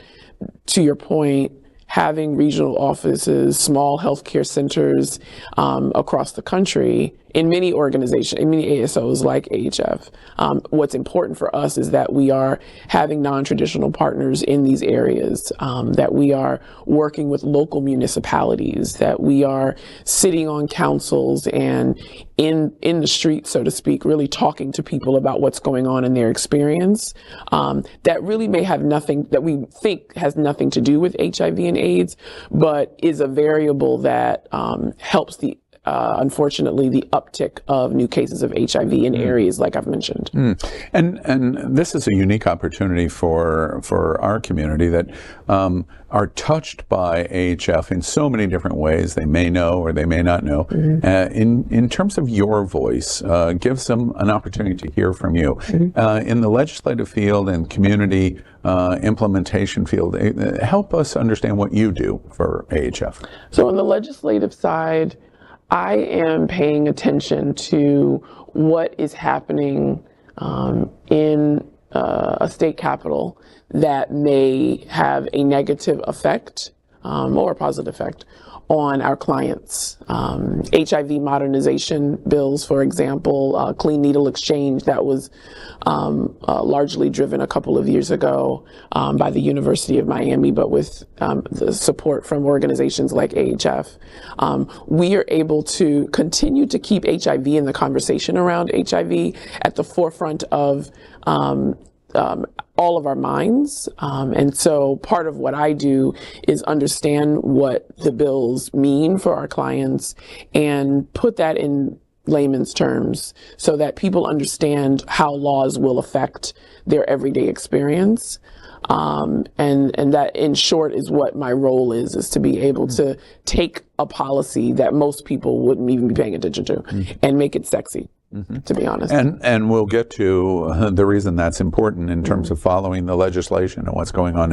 to your point, having regional offices, small healthcare centers across the country, in many organizations, in many ASOs like AHF, what's important for us is that we are having non-traditional partners in these areas, that we are working with local municipalities, that we are sitting on councils and in the street, so to speak, really talking to people about what's going on in their experience, that really may have nothing, that we think has nothing to do with HIV and AIDS, but is a variable that helps unfortunately, the uptick of new cases of HIV in areas like I've mentioned. And this is a unique opportunity for our community that are touched by AHF in so many different ways. They may know or they may not know. In terms of your voice, gives them an opportunity to hear from you. In the legislative field and community implementation field, help us understand what you do for AHF. So on the legislative side, I am paying attention to what is happening in a state capital that may have a negative effect or a positive effect on our clients. HIV modernization bills, for example, clean needle exchange that was largely driven a couple of years ago by the University of Miami, but with the support from organizations like AHF. We are able to continue to keep HIV in the conversation around HIV at the forefront of all of our minds. And so part of what I do is understand what the bills mean for our clients and put that in layman's terms so that people understand how laws will affect their everyday experience. And that, in short, is what my role is to be able to take a policy that most people wouldn't even be paying attention to and make it sexy. To be honest. And we'll get to the reason that's important in terms of following the legislation and what's going on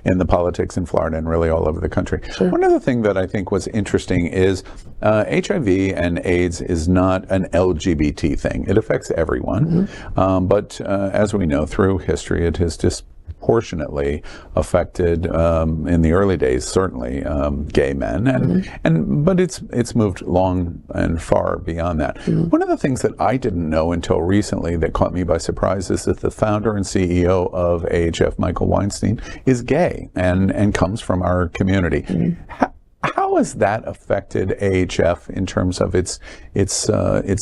in the politics in Florida and really all over the country. One other thing that I think was interesting is HIV and AIDS is not an LGBT thing. It affects everyone. But as we know, through history, it has just disproportionately affected in the early days, certainly gay men, but it's moved long and far beyond that. One of the things that I didn't know until recently that caught me by surprise is that the founder and CEO of AHF, Michael Weinstein, is gay and comes from our community. How has that affected AHF in terms of its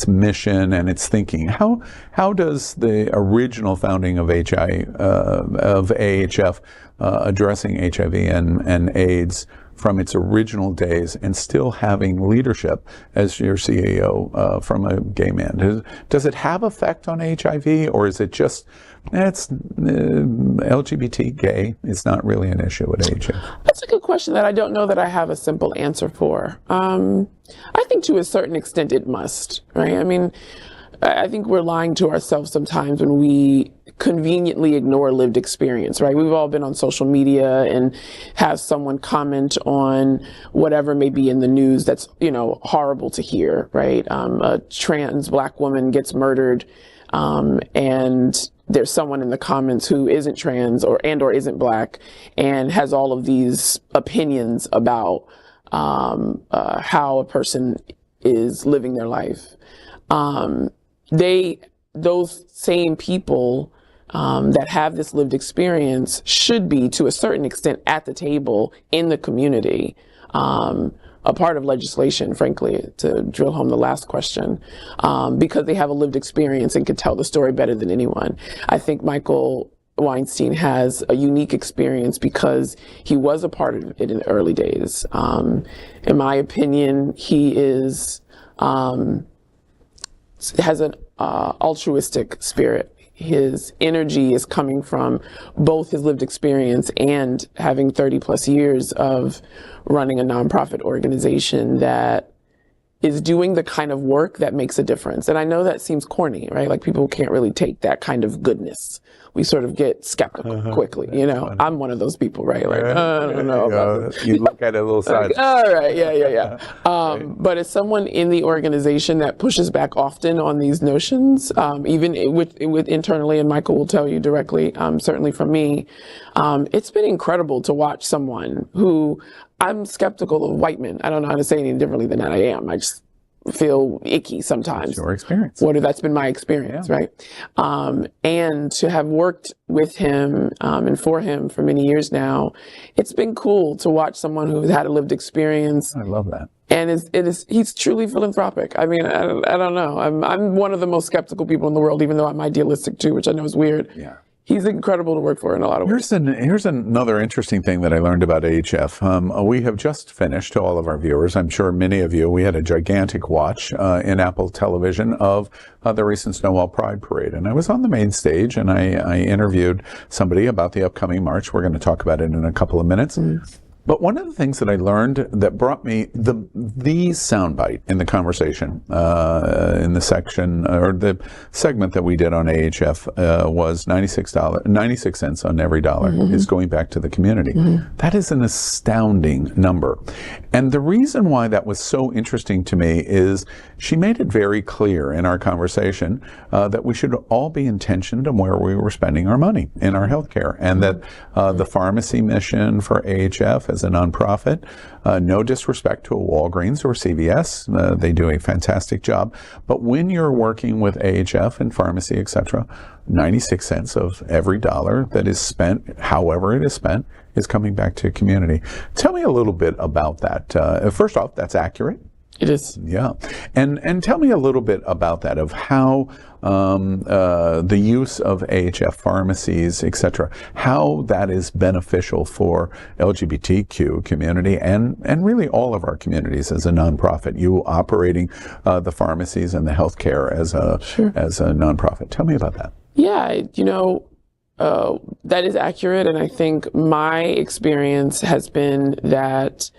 mission and its thinking? How does the original founding of AHF addressing HIV and AIDS from its original days and still having leadership as your CEO from a gay man? Does it have effect on HIV, or is it just it's LGBT gay? It's not really an issue at AHF. That's a good question that I don't know that I have a simple answer for. I think to a certain extent it must, right? I mean, I think we're lying to ourselves sometimes when we conveniently ignore lived experience, right? We've all been on social media and have someone comment on whatever may be in the news that's, horrible to hear, right? A trans Black woman gets murdered, and there's someone in the comments who isn't trans or isn't Black and has all of these opinions about how a person is living their life. Those same people that have this lived experience should be, to a certain extent, at the table in the community, a part of legislation, frankly, to drill home the last question, because they have a lived experience and can tell the story better than anyone. I think Michael Weinstein has a unique experience because he was a part of it in the early days. In my opinion, he has an altruistic spirit. His energy is coming from both his lived experience and having 30 plus years of running a nonprofit organization that is doing the kind of work that makes a difference. And I know that seems corny, right? Like people can't really take that kind of goodness. We sort of get skeptical quickly, I'm one of those people, right? Like, I don't know about this. You look at it a little side. All right, yeah. But as someone in the organization that pushes back often on these notions, even with internally, and Michael will tell you directly, certainly from me, it's been incredible to watch someone who, I'm skeptical of white men. I don't know how to say anything differently than that. I am. I just feel icky sometimes. It's your experience. That's been my experience, right? And to have worked with him and for him for many years now, it's been cool to watch someone who's had a lived experience. I love that. And he's truly philanthropic. I mean, I don't know. I'm one of the most skeptical people in the world, even though I'm idealistic too, which I know is weird. Yeah. He's incredible to work for in a lot of ways. Here's another interesting thing that I learned about AHF. We have just finished, to all of our viewers, I'm sure many of you, we had a gigantic watch in Apple television of the recent Snowball Pride Parade. And I was on the main stage and I interviewed somebody about the upcoming march. We're going to talk about it in a couple of minutes. But one of the things that I learned that brought me the soundbite in the conversation in the section or the segment that we did on AHF was 96 cents on every dollar is going back to the community. That is an astounding number. And the reason why that was so interesting to me is she made it very clear in our conversation that we should all be intentioned on where we were spending our money in our healthcare, and that the pharmacy mission for AHF as a nonprofit, no disrespect to a Walgreens or CVS, they do a fantastic job, but when you're working with AHF and pharmacy, etc., 96 cents of every dollar that is spent, however it is spent, is coming back to community. Tell me a little bit about that. First off, that's accurate. It is. Yeah. And tell me a little bit about that, of how the use of AHF pharmacies, etc., how that is beneficial for LGBTQ community and really all of our communities as a nonprofit. You operating the pharmacies and the healthcare as a nonprofit. Tell me about that. Yeah, that is accurate. And I think my experience has been that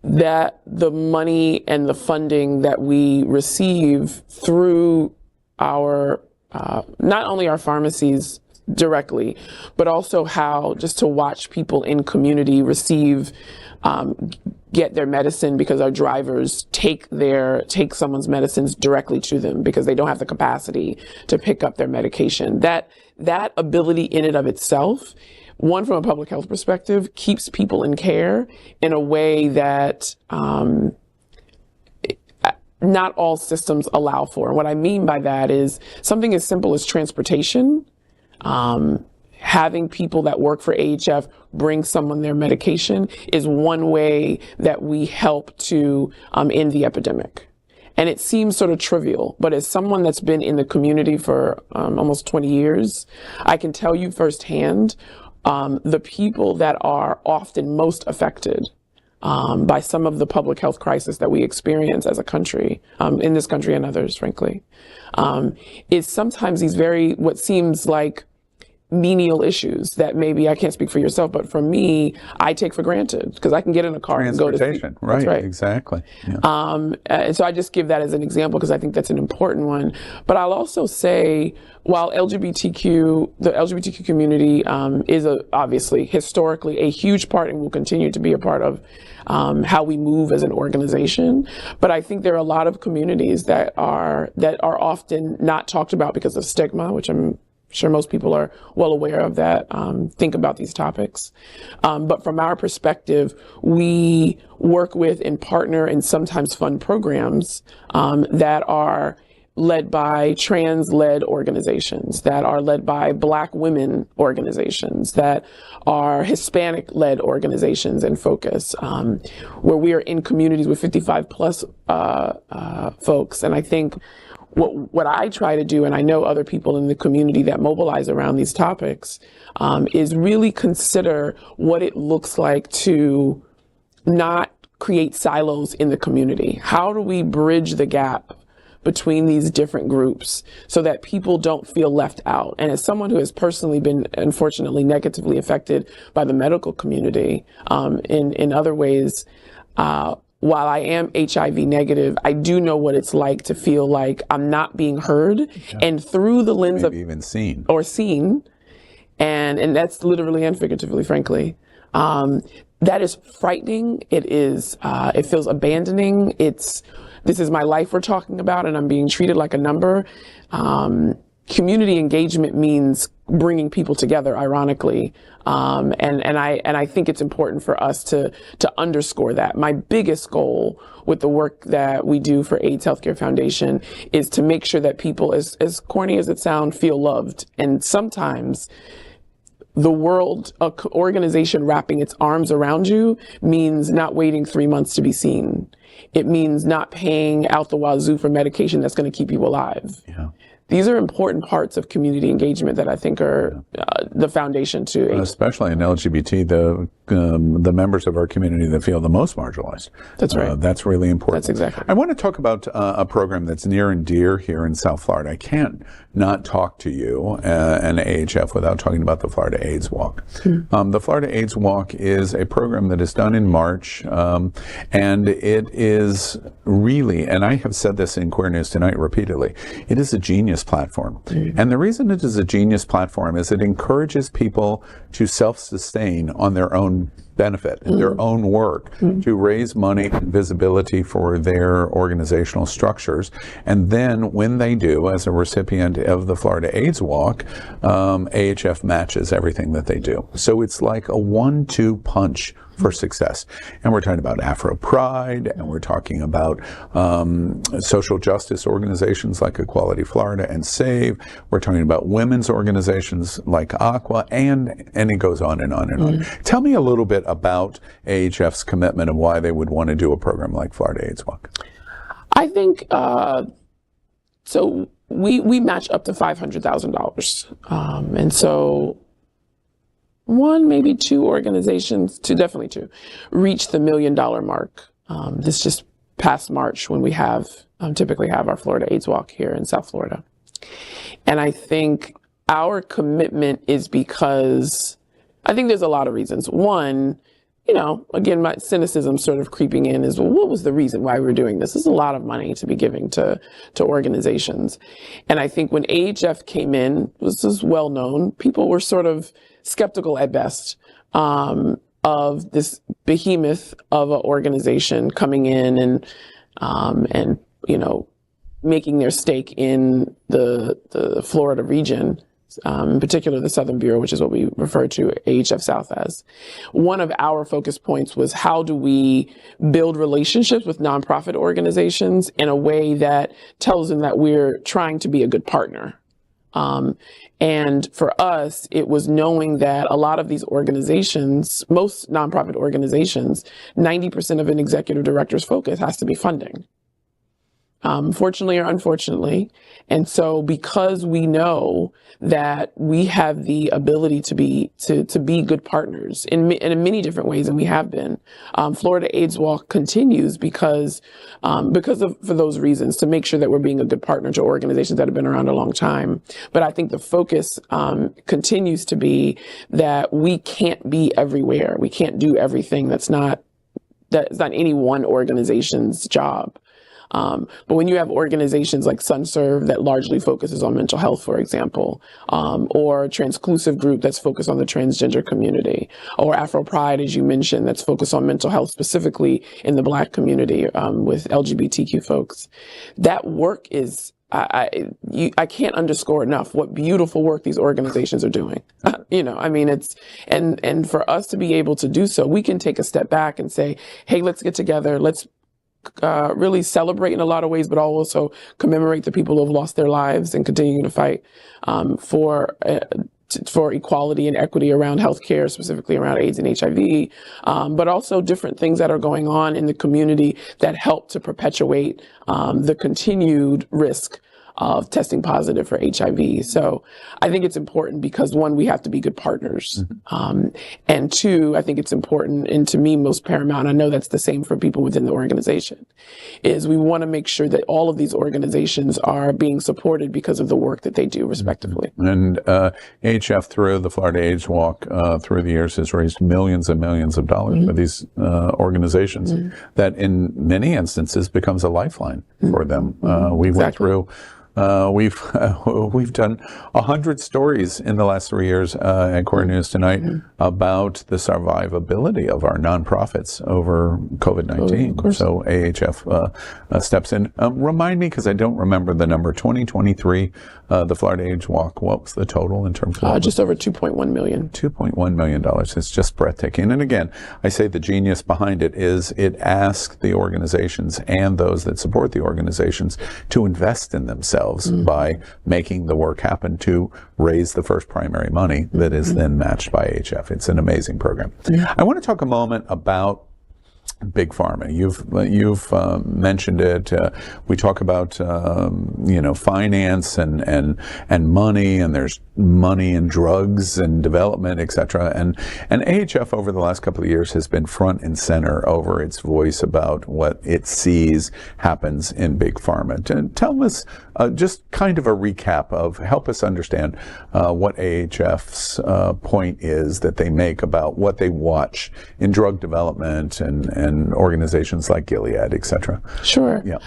the money and the funding that we receive through our, not only our pharmacies directly, but also how just to watch people in community receive, get their medicine, because our drivers take someone's medicines directly to them because they don't have the capacity to pick up their medication. That ability in and of itself one, from a public health perspective, keeps people in care in a way that not all systems allow for. And what I mean by that is something as simple as transportation, having people that work for AHF bring someone their medication is one way that we help to end the epidemic. And it seems sort of trivial, but as someone that's been in the community for almost 20 years, I can tell you firsthand, the people that are often most affected by some of the public health crisis that we experience as a country, in this country and others, frankly, is sometimes these what seems like menial issues that maybe, I can't speak for yourself, but for me, I take for granted because I can get in a car and go to Transportation, right, exactly. Yeah. And so I just give that as an example because I think that's an important one. But I'll also say, while the LGBTQ community is obviously historically a huge part and will continue to be a part of how we move as an organization, but I think there are a lot of communities that are often not talked about because of stigma, which I'm sure most people are well aware of that, think about these topics. But from our perspective, we work with and partner and sometimes fund programs that are led by trans-led organizations, that are led by Black women organizations, that are Hispanic-led organizations and focus, where we are in communities with 55 plus folks. And I think what I try to do, and I know other people in the community that mobilize around these topics, is really consider what it looks like to not create silos in the community. How do we bridge the gap between these different groups so that people don't feel left out? And as someone who has personally been, unfortunately, negatively affected by the medical community in other ways, while I am HIV negative, I do know what it's like to feel like I'm not being heard, and through the lens of even seen, and that's literally and figuratively, frankly, that is frightening. It feels abandoning. This is my life we're talking about, and I'm being treated like a number. Community engagement means bringing people together, ironically, and I think it's important for us to underscore that. My biggest goal with the work that we do for AIDS Healthcare Foundation is to make sure that people, as corny as it sounds, feel loved. And sometimes the world, an organization wrapping its arms around you means not waiting 3 months to be seen. It means not paying out the wazoo for medication that's going to keep you alive. Yeah. These are important parts of community engagement that I think are the foundation to especially in LGBT, the members of our community that feel the most marginalized. That's right. That's really important. That's exactly. I want to talk about a program that's near and dear here in South Florida. I can't not talk to you and AHF without talking about the Florida AIDS Walk. The Florida AIDS Walk is a program that is done in March, and it is really, and I have said this in Queer News Tonight repeatedly, it is a genius platform. And the reason it is a genius platform is it encourages people to self-sustain on their own benefit, their own work, to raise money and visibility for their organizational structures. And then when they do, as a recipient of the Florida AIDS Walk, AHF matches everything that they do. So it's like a 1-2 punch for success. And we're talking about Afro Pride, and we're talking about social justice organizations like Equality Florida and SAVE. We're talking about women's organizations like Aqua, and it goes on and on and on. Tell me a little bit about AHF's commitment and why they would want to do a program like Florida AIDS Walk. I think, so we match up to $500,000. And so one, maybe two organizations, definitely two, reach the $1 million mark. This just past March when we typically have our Florida AIDS Walk here in South Florida. And I think our commitment is because I think there's a lot of reasons. One, again, my cynicism sort of creeping in is, well, what was the reason why we're doing this? This is a lot of money to be giving to organizations. And I think when AHF came in, this is well known, people were sort of skeptical at best of this behemoth of an organization coming in and making their stake in the Florida region in particular the Southern Bureau, which is what we refer to AHF South as. One of our focus points was how do we build relationships with nonprofit organizations in a way that tells them that we're trying to be a good partner. And for us, it was knowing that a lot of these organizations, most nonprofit organizations, 90% of an executive director's focus has to be funding. Fortunately or unfortunately. And so because we know that we have the ability to be good partners in many different ways, and we have been, Florida AIDS Walk continues because for those reasons, to make sure that we're being a good partner to organizations that have been around a long time. But I think the focus continues to be that we can't be everywhere. We can't do everything. That's not any one organization's job. But when you have organizations like SunServe that largely focuses on mental health, for example, or a Transclusive group that's focused on the transgender community, or Afro Pride, as you mentioned, that's focused on mental health, specifically in the Black community with LGBTQ folks, that work is, I can't underscore enough what beautiful work these organizations are doing. It's, and for us to be able to do so, we can take a step back and say, hey, let's get together. Let's really celebrate in a lot of ways, but also commemorate the people who have lost their lives and continue to fight for equality and equity around healthcare, specifically around AIDS and HIV, but also different things that are going on in the community that help to perpetuate the continued risk of testing positive for HIV. So I think it's important because, one, we have to be good partners. And two, I think it's important, and to me, most paramount, I know that's the same for people within the organization, is we want to make sure that all of these organizations are being supported because of the work that they do, respectively. And AHF, through the Florida AIDS Walk, through the years, has raised millions and millions of dollars for these organizations that in many instances becomes a lifeline for them. We went through we've done 100 stories in the last 3 years at Queer News Tonight about the survivability of our nonprofits over COVID-19. So AHF steps in. Remind me, because I don't remember the number, 2023, the Florida AIDS Walk, what was the total in terms of? Just over $2.1 million. $2.1 million. It's just breathtaking. And again, I say the genius behind it is it asks the organizations and those that support the organizations to invest in themselves by making the work happen to raise the first primary money that is then matched by HF. It's an amazing program. I want to talk a moment about Big Pharma. You've mentioned it. We talk about finance and money, and there's money in drugs and development, etc. And AHF over the last couple of years has been front and center over its voice about what it sees happens in Big Pharma. Tell us just kind of a recap of, help us understand what AHF's point is that they make about what they watch in drug development and organizations like Gilead, etc. Sure. Yeah.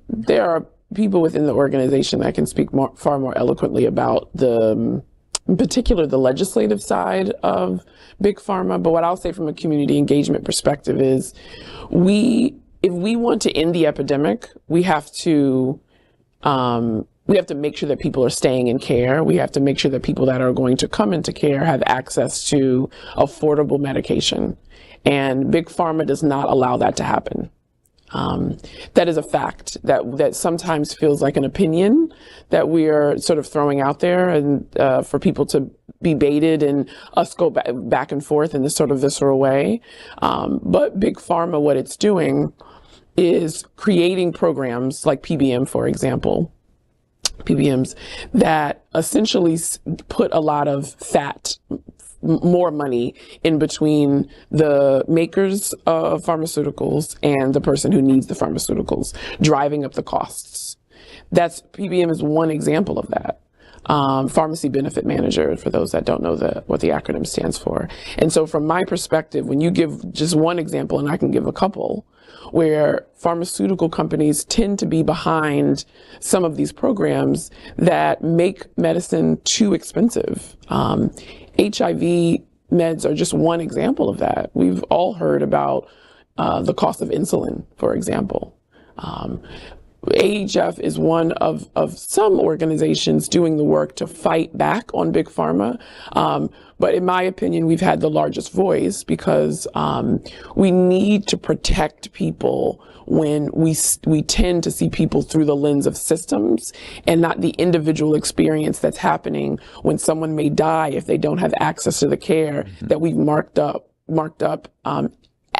There are people within the organization that can speak far more eloquently about in particular, the legislative side of Big Pharma. But what I'll say from a community engagement perspective is, if we want to end the epidemic, we have to make sure that people are staying in care. We have to make sure that people that are going to come into care have access to affordable medication. And Big Pharma does not allow that to happen. That is a fact that sometimes feels like an opinion that we are sort of throwing out there, and for people to be baited and us go back and forth in this sort of visceral way. But Big Pharma, what it's doing is creating programs like PBM, for example, PBMs that essentially put a lot of more money in between the makers of pharmaceuticals and the person who needs the pharmaceuticals, driving up the costs. PBM is one example of that. Pharmacy benefit manager, for those that don't know what the acronym stands for. And so from my perspective, when you give just one example, and I can give a couple, where pharmaceutical companies tend to be behind some of these programs that make medicine too expensive. HIV meds are just one example of that. We've all heard about the cost of insulin, for example. AHF is one of some organizations doing the work to fight back on Big Pharma. But in my opinion, we've had the largest voice because we need to protect people when we tend to see people through the lens of systems and not the individual experience that's happening when someone may die if they don't have access to the care that we've marked up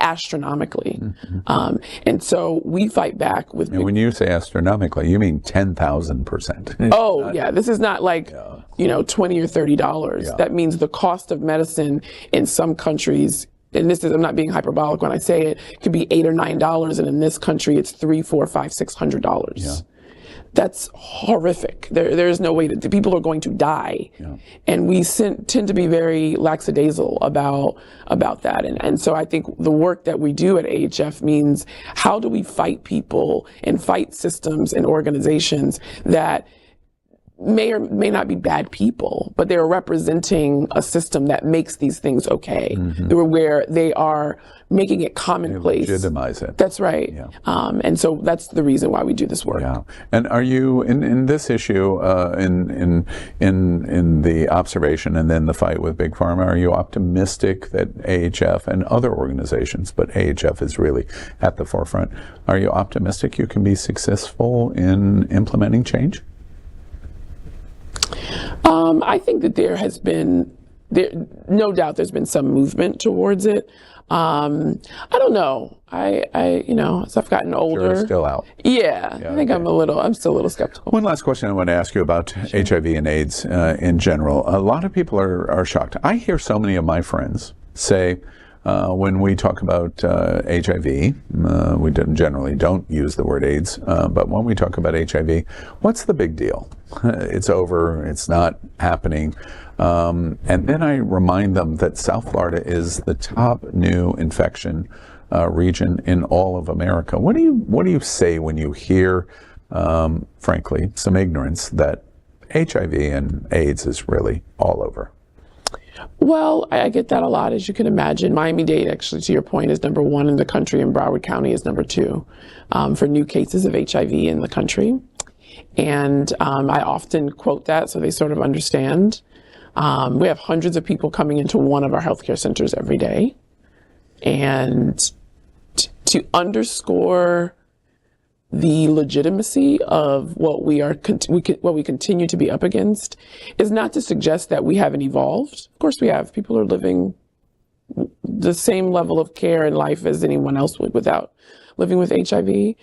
astronomically. And so we fight back with. And when you say astronomically, you mean 10,000%. Oh, yeah. This is not like, $20 or $30. Yeah. That means the cost of medicine in some countries, and I'm not being hyperbolic when I say it, could be $8 or $9. And in this country, it's $300, $400, $500, $600. Yeah. That's horrific. There's no way that people are going to die. Yeah. And we tend to be very lackadaisical about that. And so I think the work that we do at AHF means how do we fight people and fight systems and organizations that may or may not be bad people, but they're representing a system that makes these things okay, where they are making it commonplace. They legitimize it. That's right. Yeah. And so that's the reason why we do this work. Yeah. And are you in this issue, in the observation and then the fight with Big Pharma, are you optimistic that AHF and other organizations, but AHF is really at the forefront, are you optimistic you can be successful in implementing change? I think that there has been, no doubt there's been some movement towards it. I don't know. As I've gotten older. Sure, it's still out. Yeah, I think okay. I'm still a little skeptical. One last question I want to ask you about HIV and AIDS in general. A lot of people are shocked. I hear so many of my friends say, when we talk about HIV, we generally don't use the word AIDS, but when we talk about HIV, what's the big deal? It's over, it's not happening. And then I remind them that South Florida is the top new infection region in all of America. What do you say when you hear, frankly, some ignorance that HIV and AIDS is really all over? Well, I get that a lot, as you can imagine. Miami-Dade, actually, to your point, is number 1 in the country, and Broward County is number 2 for new cases of HIV in the country. And I often quote that so they sort of understand. We have hundreds of people coming into one of our healthcare centers every day. And to underscore the legitimacy of what we continue to be up against is not to suggest that we haven't evolved. Of course we have. People are living the same level of care in life as anyone else would without living with HIV.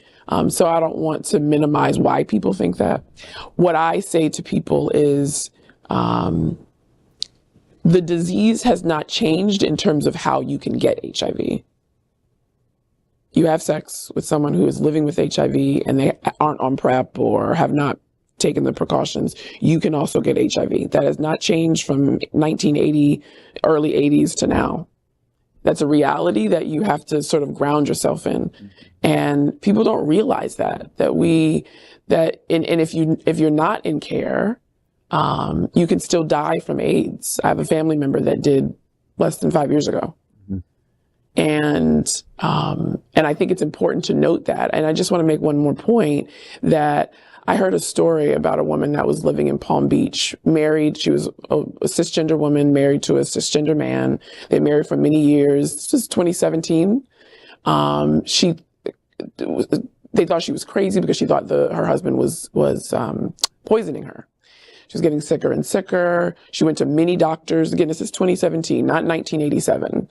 So I don't want to minimize why people think that. What I say to people is the disease has not changed in terms of how you can get HIV. You have sex with someone who is living with HIV and they aren't on PrEP or have not taken the precautions, you can also get HIV. That has not changed from 1980, early 80s to now. That's a reality that you have to sort of ground yourself in. And people don't realize and if you're not in care, you can still die from AIDS. I have a family member that did less than 5 years ago. And I think it's important to note that. And I just want to make one more point that I heard a story about a woman that was living in Palm Beach, married. She was a cisgender woman married to a cisgender man. They married for many years. This was 2017. They thought she was crazy because she thought her husband was poisoning her. She was getting sicker and sicker. She went to many doctors. Again, this is 2017, not 1987.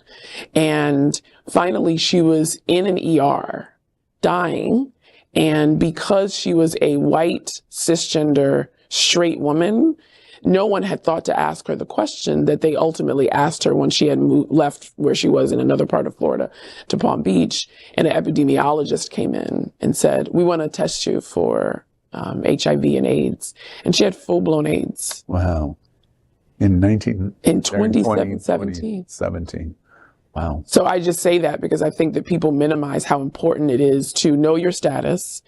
And finally, she was in an ER, dying. And because she was a white, cisgender, straight woman, no one had thought to ask her the question that they ultimately asked her when she had left where she was in another part of Florida to Palm Beach. And an epidemiologist came in and said, "We want to test you for HIV and AIDS." And she had full-blown AIDS. Wow. In 2017. Wow. So I just say that because I think that people minimize how important it is to know your status,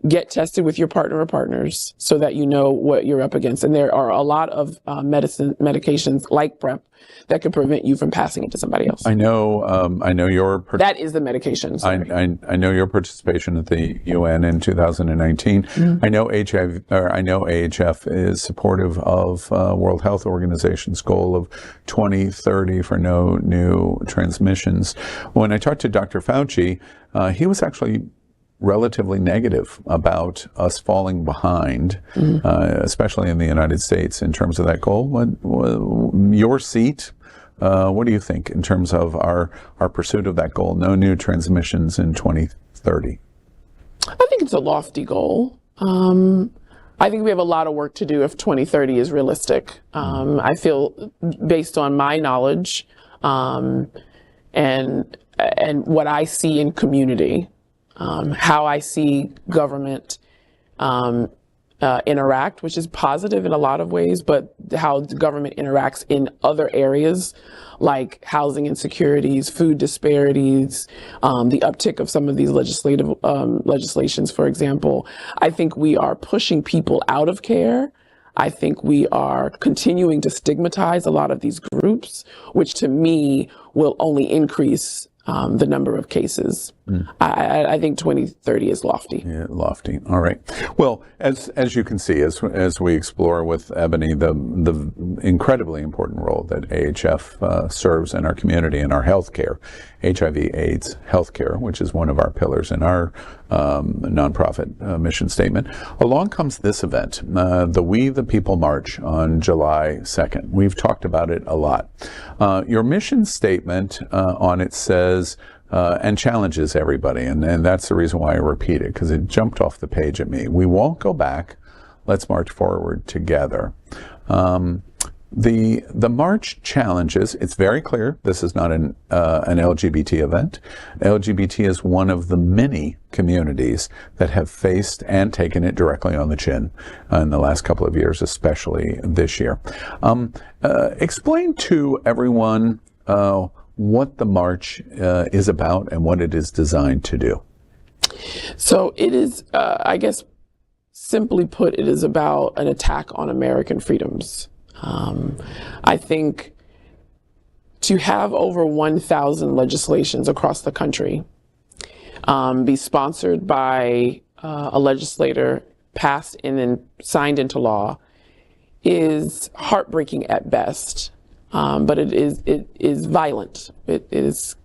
get tested with your partner or partners so that you know what you're up against. And there are a lot of medications like PrEP that can prevent you from passing it to somebody else. I know your that is the medication. I know your participation at the UN in 2019. I know AHF is supportive of World Health Organization's goal of 2030 for no new transmissions. When I talked to Dr. Fauci, he was actually relatively negative about us falling behind, especially in the United States, in terms of that goal. Your seat, what do you think in terms of our pursuit of that goal, no new transmissions in 2030? I think it's a lofty goal. I think we have a lot of work to do if 2030 is realistic. I feel, based on my knowledge and what I see in community, how I see government interact, which is positive in a lot of ways, but how the government interacts in other areas like housing insecurities, food disparities, the uptick of some of these legislations, for example. I think we are pushing people out of care. I think we are continuing to stigmatize a lot of these groups, which to me will only increase the number of cases. I think 2030 is lofty. Yeah, lofty. All right. Well, as you can see, as we explore with Ebony the incredibly important role that AHF serves in our community and our healthcare, HIV/AIDS healthcare, which is one of our pillars in our nonprofit mission statement. Along comes this event, the We the People March on July 2nd. We've talked about it a lot. Your mission statement on it says, and challenges everybody, and that's the reason why I repeat it, because it jumped off the page at me. We won't go back. Let's march forward together. The march challenges, it's very clear this is not an LGBT event. LGBT is one of the many communities that have faced and taken it directly on the chin in the last couple of years, especially this year. Explain to everyone what the march is about and what it is designed to do. So it is, I guess, simply put, it is about an attack on American freedoms. I think to have over 1,000 legislations across the country be sponsored by a legislator, passed and then signed into law, is heartbreaking at best. But it is violent. It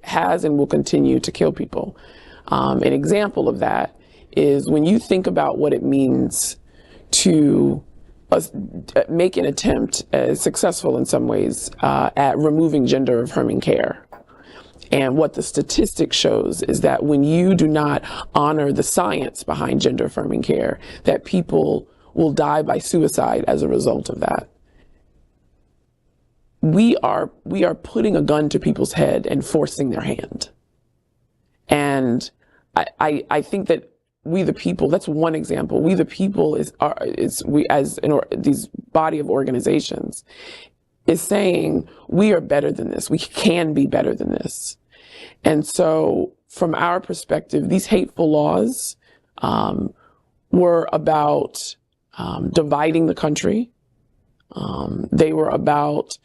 has and will continue to kill people. An example of that is when you think about what it means to make an attempt, successful in some ways, at removing gender affirming care. And what the statistic shows is that when you do not honor the science behind gender affirming care, that people will die by suicide as a result of that. We are putting a gun to people's head and forcing their hand. And I think that We the People, that's one example. We the People these body of organizations is saying we are better than this. We can be better than this. And so from our perspective, these hateful laws were about dividing the country. They were about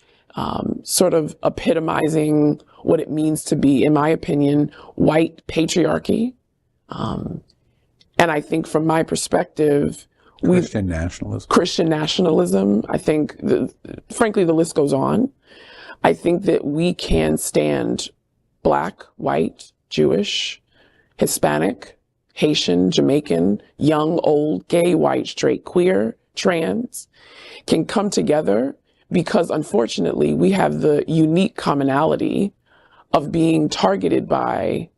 sort of epitomizing what it means to be, in my opinion, white patriarchy. And I think from my perspective, Christian nationalism. I think, frankly, the list goes on. I think that we can stand Black, white, Jewish, Hispanic, Haitian, Jamaican, young, old, gay, white, straight, queer, trans, can come together because, unfortunately, we have the unique commonality of being targeted by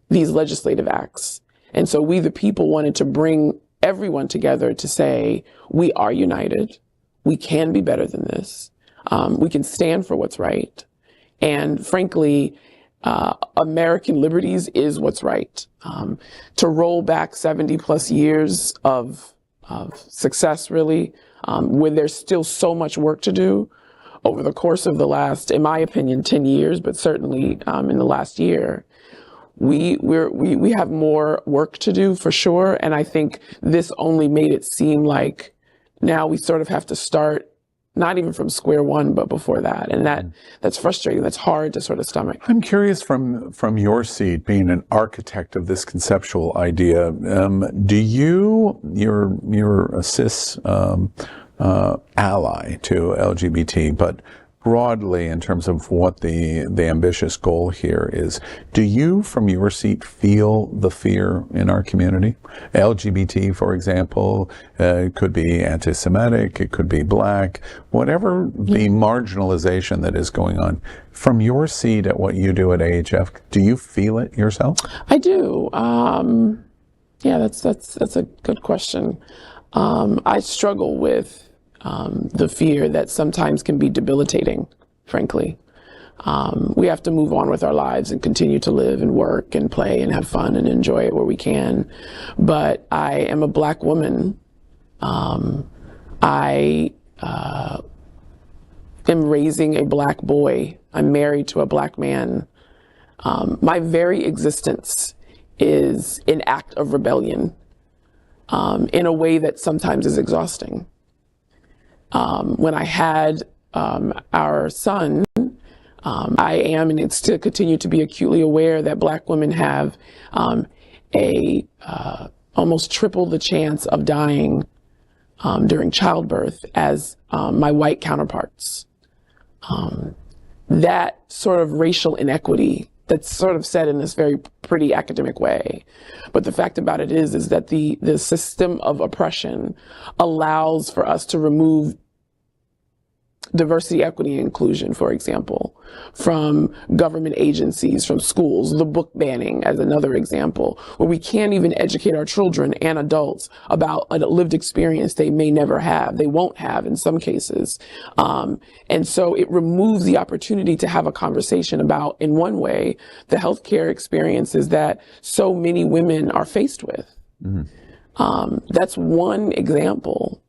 these legislative acts. And so We the People wanted to bring everyone together to say, we are united. We can be better than this. We can stand for what's right. And frankly, American liberties is what's right. To roll back 70 plus years of success, really, where there's still so much work to do over the course of the last, in my opinion, 10 years, but certainly in the last year, we have more work to do for sure. And I think this only made it seem like now we sort of have to start not even from square one, but before that. And that's frustrating. That's hard to sort of stomach. I'm curious from your seat, being an architect of this conceptual idea, do you're a cis ally to LGBT, but broadly in terms of what the ambitious goal here is, do you from your seat feel the fear in our community? LGBT, for example, could be anti-Semitic, it could be black, whatever the marginalization that is going on. From your seat at what you do at AHF, do you feel it yourself? I do. Yeah, that's a good question. I struggle with the fear that sometimes can be debilitating, frankly. We have to move on with our lives and continue to live and work and play and have fun and enjoy it where we can. But I am a Black woman. I am raising a Black boy. I'm married to a Black man. My very existence is an act of rebellion in a way that sometimes is exhausting. When I had our son, I am and still continue to be acutely aware that Black women have almost triple the chance of dying during childbirth as my white counterparts. That sort of racial inequity that's sort of said in this very pretty academic way. But the fact about it is that the system of oppression allows for us to remove diversity, equity, and inclusion, for example, from government agencies, from schools, the book banning as another example, where we can't even educate our children and adults about a lived experience they may never have, they won't have in some cases. And so it removes the opportunity to have a conversation about, in one way, the healthcare experiences that so many women are faced with. Mm-hmm. That's one example.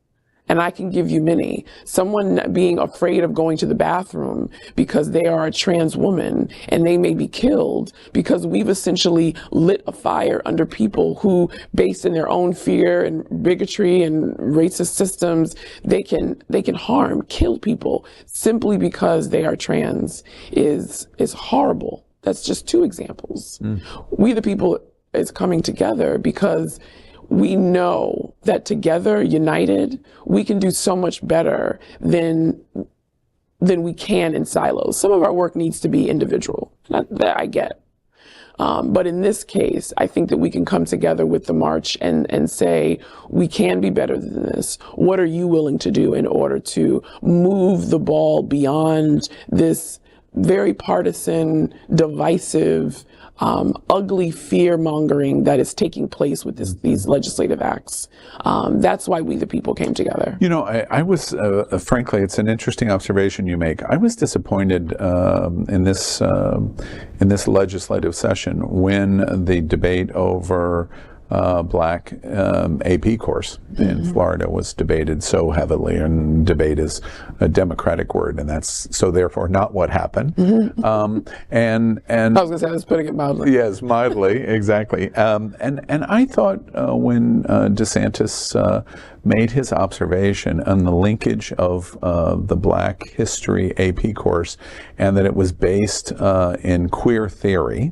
And I can give you many. Someone being afraid of going to the bathroom because they are a trans woman and they may be killed because we've essentially lit a fire under people who, based in their own fear and bigotry and racist systems, they can harm, kill people simply because they are trans is horrible. That's just two examples. We the people is coming together because we know that together, united, we can do so much better than we can in silos. Some of our work needs to be individual. That I get. But in this case, I think that we can come together with the march and say, we can be better than this. What are you willing to do in order to move the ball beyond this very partisan, divisive, ugly fear-mongering that is taking place with these legislative acts? That's why we the people came together. You know, I was, frankly, it's an interesting observation you make. I was disappointed in this legislative session when the debate over black AP course in Florida was debated so heavily, and debate is a Democratic word, and that's so therefore not what happened. And I was gonna say, I was putting it mildly. Yes, mildly, exactly. And I thought when DeSantis made his observation on the linkage of the Black History AP course, and that it was based in queer theory,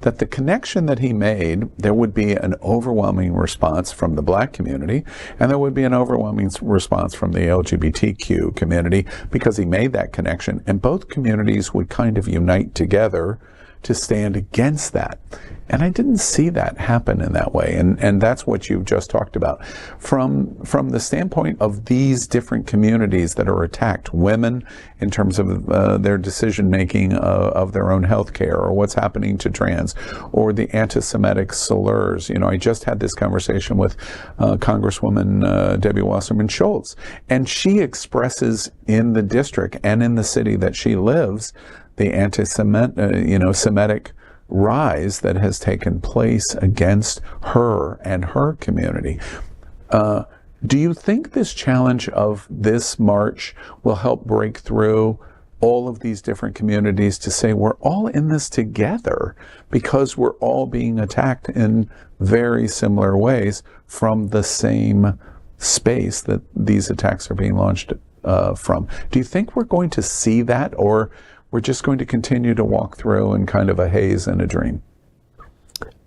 that the connection that he made, there would be an overwhelming response from the Black community, and there would be an overwhelming response from the LGBTQ community, because he made that connection, and both communities would kind of unite together to stand against that. And I didn't see that happen in that way. And that's what you've just talked about. From the standpoint of these different communities that are attacked, women in terms of their decision-making of their own health care, or what's happening to trans, or the anti-Semitic slurs. You know, I just had this conversation with Congresswoman Debbie Wasserman Schultz, and she expresses in the district and in the city that she lives the Semitic rise that has taken place against her and her community. Do you think this challenge of this march will help break through all of these different communities to say we're all in this together because we're all being attacked in very similar ways from the same space that these attacks are being launched from. Do you think we're going to see that, or we're just going to continue to walk through in kind of a haze and a dream?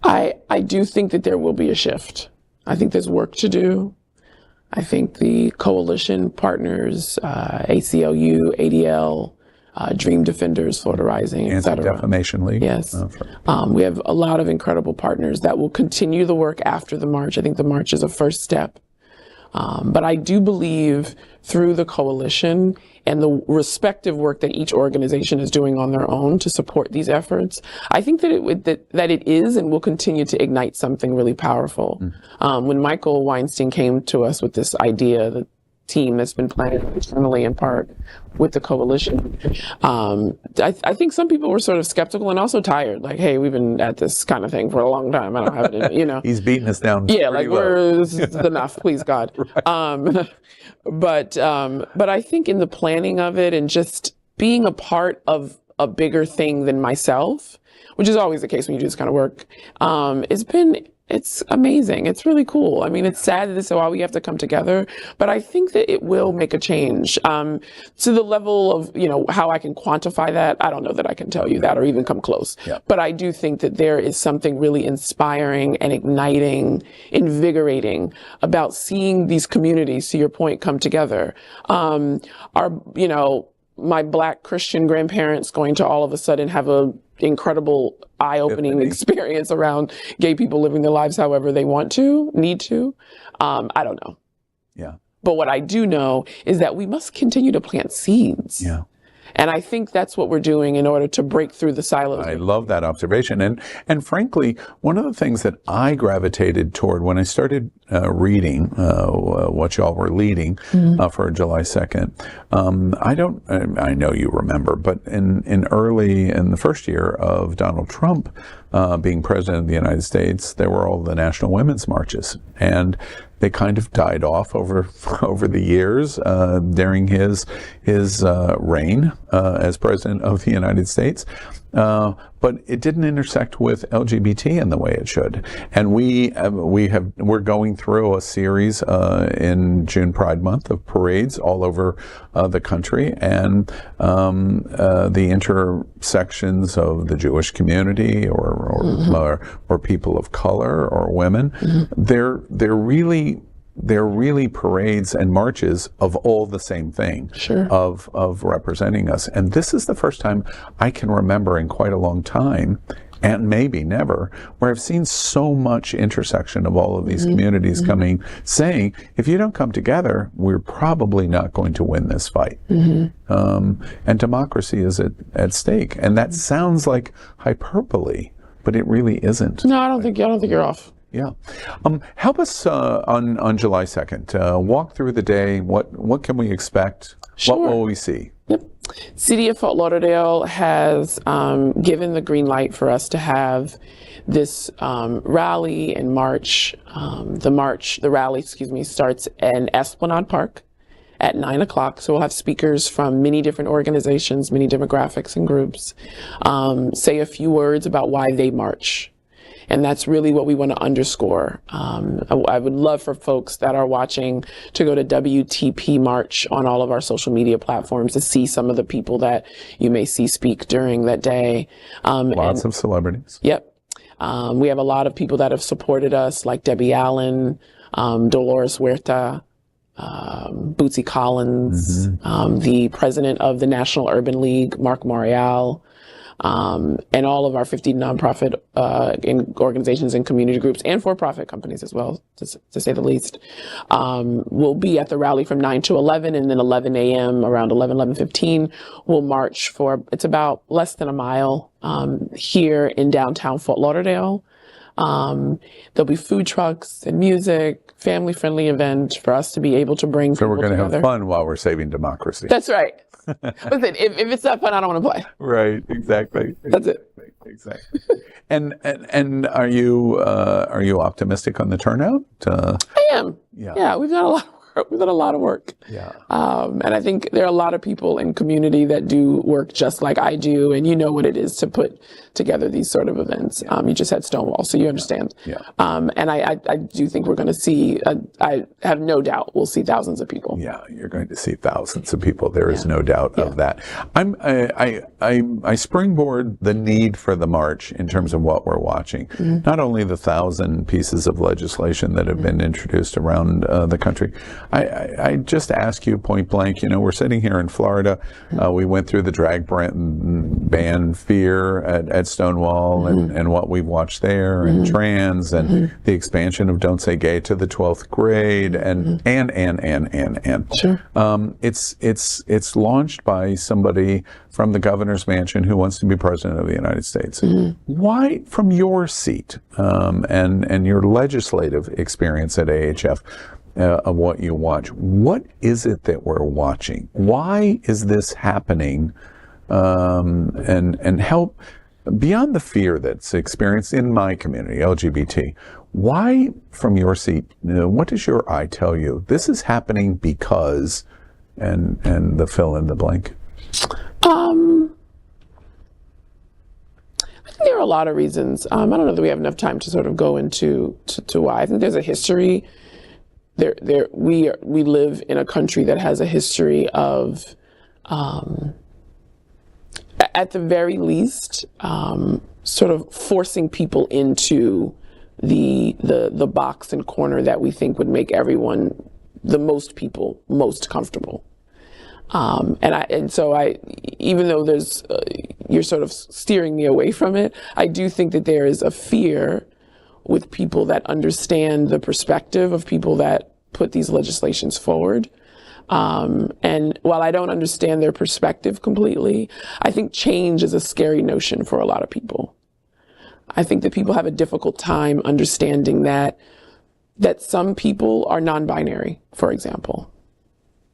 I do think that there will be a shift. I think there's work to do. I think the coalition partners, ACLU, ADL, Dream Defenders, Florida Rising, et cetera. Anti-Defamation League. Yes. We have a lot of incredible partners that will continue the work after the march. I think the march is a first step. But I do believe through the coalition and the respective work that each organization is doing on their own to support these efforts, I think that it is and will continue to ignite something really powerful. When Michael Weinstein came to us with this idea, the team that's been planning internally in part with the coalition, I think some people were sort of skeptical and also tired. Like, hey, we've been at this kind of thing for a long time. I don't have it, in, He's beating us down. Yeah, like this is enough, please God. Right. But I think in the planning of it and just being a part of a bigger thing than myself, which is always the case when you do this kind of work, it's amazing. It's really cool. I mean, it's sad that this is why we have to come together, but I think that it will make a change. To the level of, how I can quantify that, I don't know that I can tell you that or even come close. Yeah. But I do think that there is something really inspiring and igniting, invigorating about seeing these communities, to your point, come together. My Black Christian grandparents going to all of a sudden have a incredible eye-opening experience around gay people living their lives however they need to. I don't know. Yeah. But what I do know is that we must continue to plant seeds. Yeah. And I think that's what we're doing in order to break through the silos. I love that observation. And frankly, one of the things that I gravitated toward when I started reading what y'all were leading for July 2nd, I know you remember, but in the first year of Donald Trump being president of the United States, there were all the National Women's Marches. And they kind of died off over the years during his reign as president of the United States. But it didn't intersect with LGBT in the way it should. And we're going through a series in June Pride Month of parades all over the country, and the intersections of the Jewish community or people of color or women, they're really parades and marches of all the same thing, of representing us. And this is the first time I can remember in quite a long time, and maybe never, where I've seen so much intersection of all of these communities coming, saying, if you don't come together, we're probably not going to win this fight. And democracy is at stake. And that sounds like hyperbole, but it really isn't. No, I don't think you're off. Yeah. Help us on July 2nd. Walk through the day. What can we expect? Sure. What will we see? Yep. City of Fort Lauderdale has given the green light for us to have this rally and march. The rally starts in Esplanade Park at 9 o'clock. So we'll have speakers from many different organizations, many demographics and groups, say a few words about why they march. And that's really what we want to underscore. I would love for folks that are watching to go to WTP March on all of our social media platforms to see some of the people that you may see speak during that day. Lots of celebrities. Yep. We have a lot of people that have supported us, like Debbie Allen, Dolores Huerta, Bootsy Collins, the president of the National Urban League, Mark Morial, and all of our 50 nonprofit organizations and community groups and for-profit companies as well, to say the least, will be at the rally from 9 to 11, and then 11 a.m. around 11:15, we'll march for, it's about less than a mile here in downtown Fort Lauderdale. There'll be food trucks and music, family-friendly event for us to be able to bring people together. So we're going to have fun while we're saving democracy. That's right. Listen, if it's not fun, I don't want to play. Right, exactly. That's it. Exactly. And are you optimistic on the turnout? I am. Yeah, we've done a lot of We've done a lot of work. Yeah. And I think there are a lot of people in community that do work just like I do, and you know what it is to put together these sort of events. You just had Stonewall, so you understand. Yeah. And I do think we're going to see, I have no doubt we'll see thousands of people. Yeah, you're going to see thousands of people. There is no doubt of that. I springboard the need for the march in terms of what we're watching. Not only the 1,000 pieces of legislation that have been introduced around the country. I just ask you point blank, we're sitting here in Florida. We went through the drag ban fear at Stonewall and what we've watched there, and trans, and the expansion of Don't Say Gay to the 12th grade, and. Sure. It's launched by somebody from the governor's mansion who wants to be president of the United States. Why, from your seat and your legislative experience at AHF, of what you watch, what is it that we're watching? Why is this happening? And help beyond the fear that's experienced in my community, LGBT. Why, from your seat, what does your eye tell you? This is happening because, and the fill in the blank. I think there are a lot of reasons. I don't know that we have enough time to sort of go into to why. I think there's a history. We live in a country that has a history of, at the very least, sort of forcing people into the box and corner that we think would make everyone, the most people, most comfortable. And so even though there's, you're sort of steering me away from it, I do think that there is a fear with people that understand the perspective of people that put these legislations forward. And while I don't understand their perspective completely, I think change is a scary notion for a lot of people. I think that people have a difficult time understanding that some people are non-binary, for example.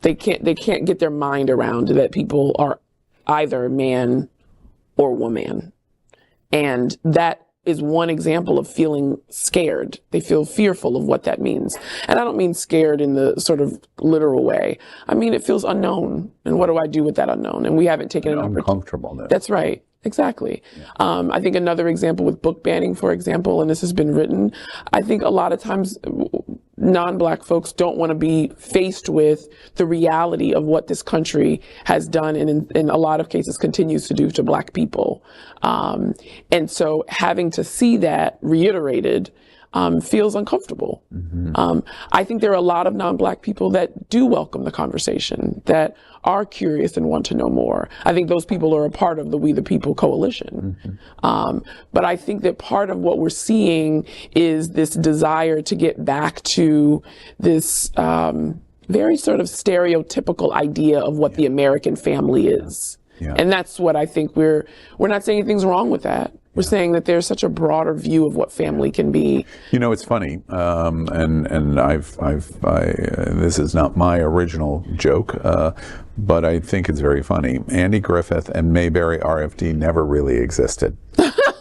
They can't get their mind around that people are either man or woman. And that is one example of feeling scared. They feel fearful of what that means. And I don't mean scared in the sort of literal way. I mean, it feels unknown. And what do I do with that unknown? And we haven't taken an opportunity. Uncomfortable. That's right. Exactly. Yeah. I think another example with book banning, for example, and this has been written, I think a lot of times non-Black folks don't want to be faced with the reality of what this country has done and in a lot of cases continues to do to Black people. And so having to see that reiterated feels uncomfortable. I think there are a lot of non-Black people that do welcome the conversation, that are curious and want to know more. I think those people are a part of the We the People coalition. But I think that part of what we're seeing is this desire to get back to this very sort of stereotypical idea of what the American family is. And that's what I think we're not saying anything's wrong with that. We're saying that there's such a broader view of what family can be. It's funny, and this is not my original joke, but I think it's very funny. Andy Griffith and Mayberry RFD never really existed.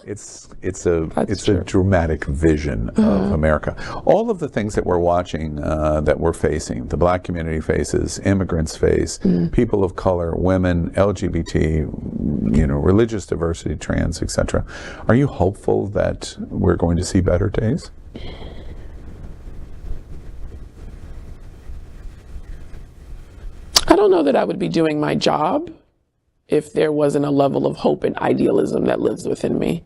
It's a dramatic vision of America. All of the things that we're watching, that we're facing, the Black community faces, immigrants face, people of color, women, LGBT, religious diversity, trans, etc. Are you hopeful that we're going to see better days? I don't know that I would be doing my job if there wasn't a level of hope and idealism that lives within me.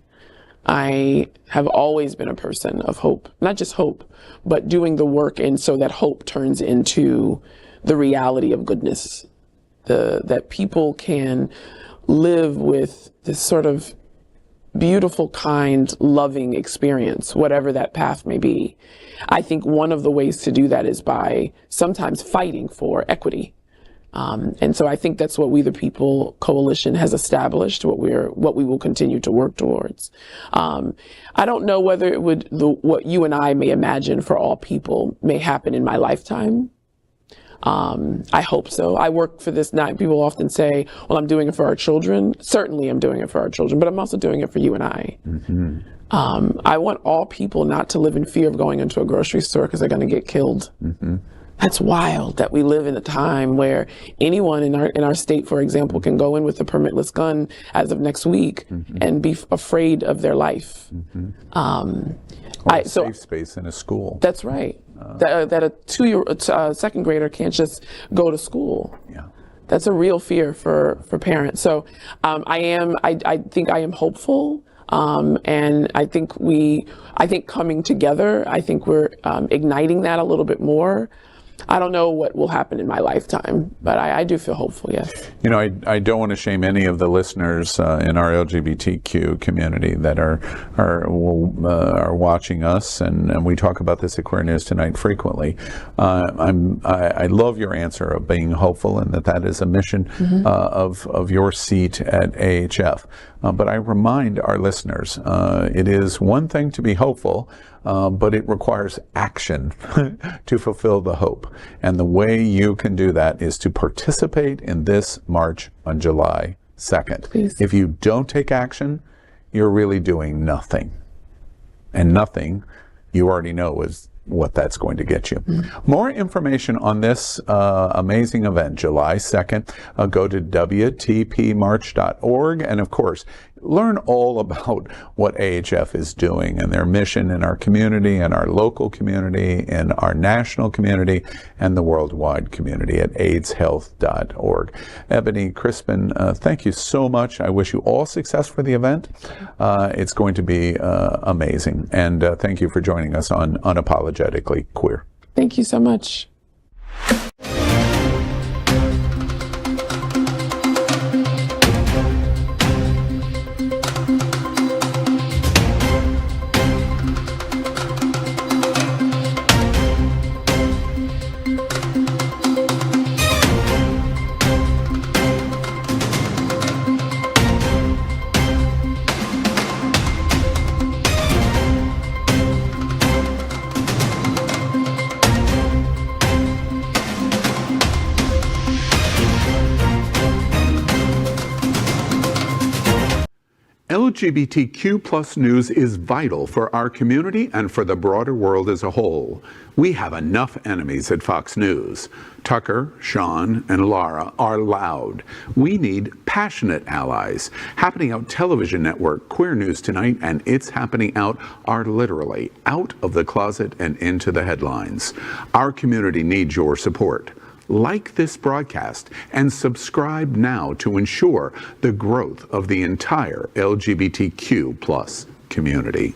I have always been a person of hope, not just hope, but doing the work and so that hope turns into the reality of goodness, that people can live with this sort of beautiful, kind, loving experience, whatever that path may be. I think one of the ways to do that is by sometimes fighting for equity. And so I think that's what We the People coalition has established, what we will continue to work towards. I don't know whether what you and I may imagine for all people may happen in my lifetime. I hope so. I work for this night. People often say, well, I'm doing it for our children. Certainly I'm doing it for our children, but I'm also doing it for you and I. I want all people not to live in fear of going into a grocery store because they're going to get killed. That's wild that we live in a time where anyone in our state, for example, can go in with a permitless gun as of next week and be afraid of their life. Or a safe space in a school. That's right. That a second grader can't just go to school. Yeah. That's a real fear for parents. So I think I am hopeful. And I think coming together, I think we're igniting that a little bit more. I don't know what will happen in my lifetime, but I do feel hopeful, yes. You know, I don't want to shame any of the listeners in our LGBTQ community that are watching us, and we talk about this at Queer News Tonight frequently. I love your answer of being hopeful, and that is a mission of your seat at AHF. But I remind our listeners, it is one thing to be hopeful, but it requires action to fulfill the hope. And the way you can do that is to participate in this march on July 2nd. Please. If you don't take action, you're really doing nothing. And nothing, you already know, is what that's going to get you. More information on this amazing event, July 2nd, go to WTPmarch.org, and of course, learn all about what AHF is doing and their mission in our community, and our local community, and our national community, and the worldwide community at aidshealth.org. Ebony Crispin, thank you so much. I wish you all success for the event. It's going to be amazing. And thank you for joining us on Unapologetically Queer. Thank you so much. LGBTQ plus news is vital for our community and for the broader world as a whole. We have enough enemies at Fox News. Tucker, Sean, and Lara are loud. We need passionate allies. Happening Out television network, Queer News Tonight, and It's Happening Out are literally out of the closet and into the headlines. Our community needs your support. Like this broadcast and subscribe now to ensure the growth of the entire LGBTQ plus community.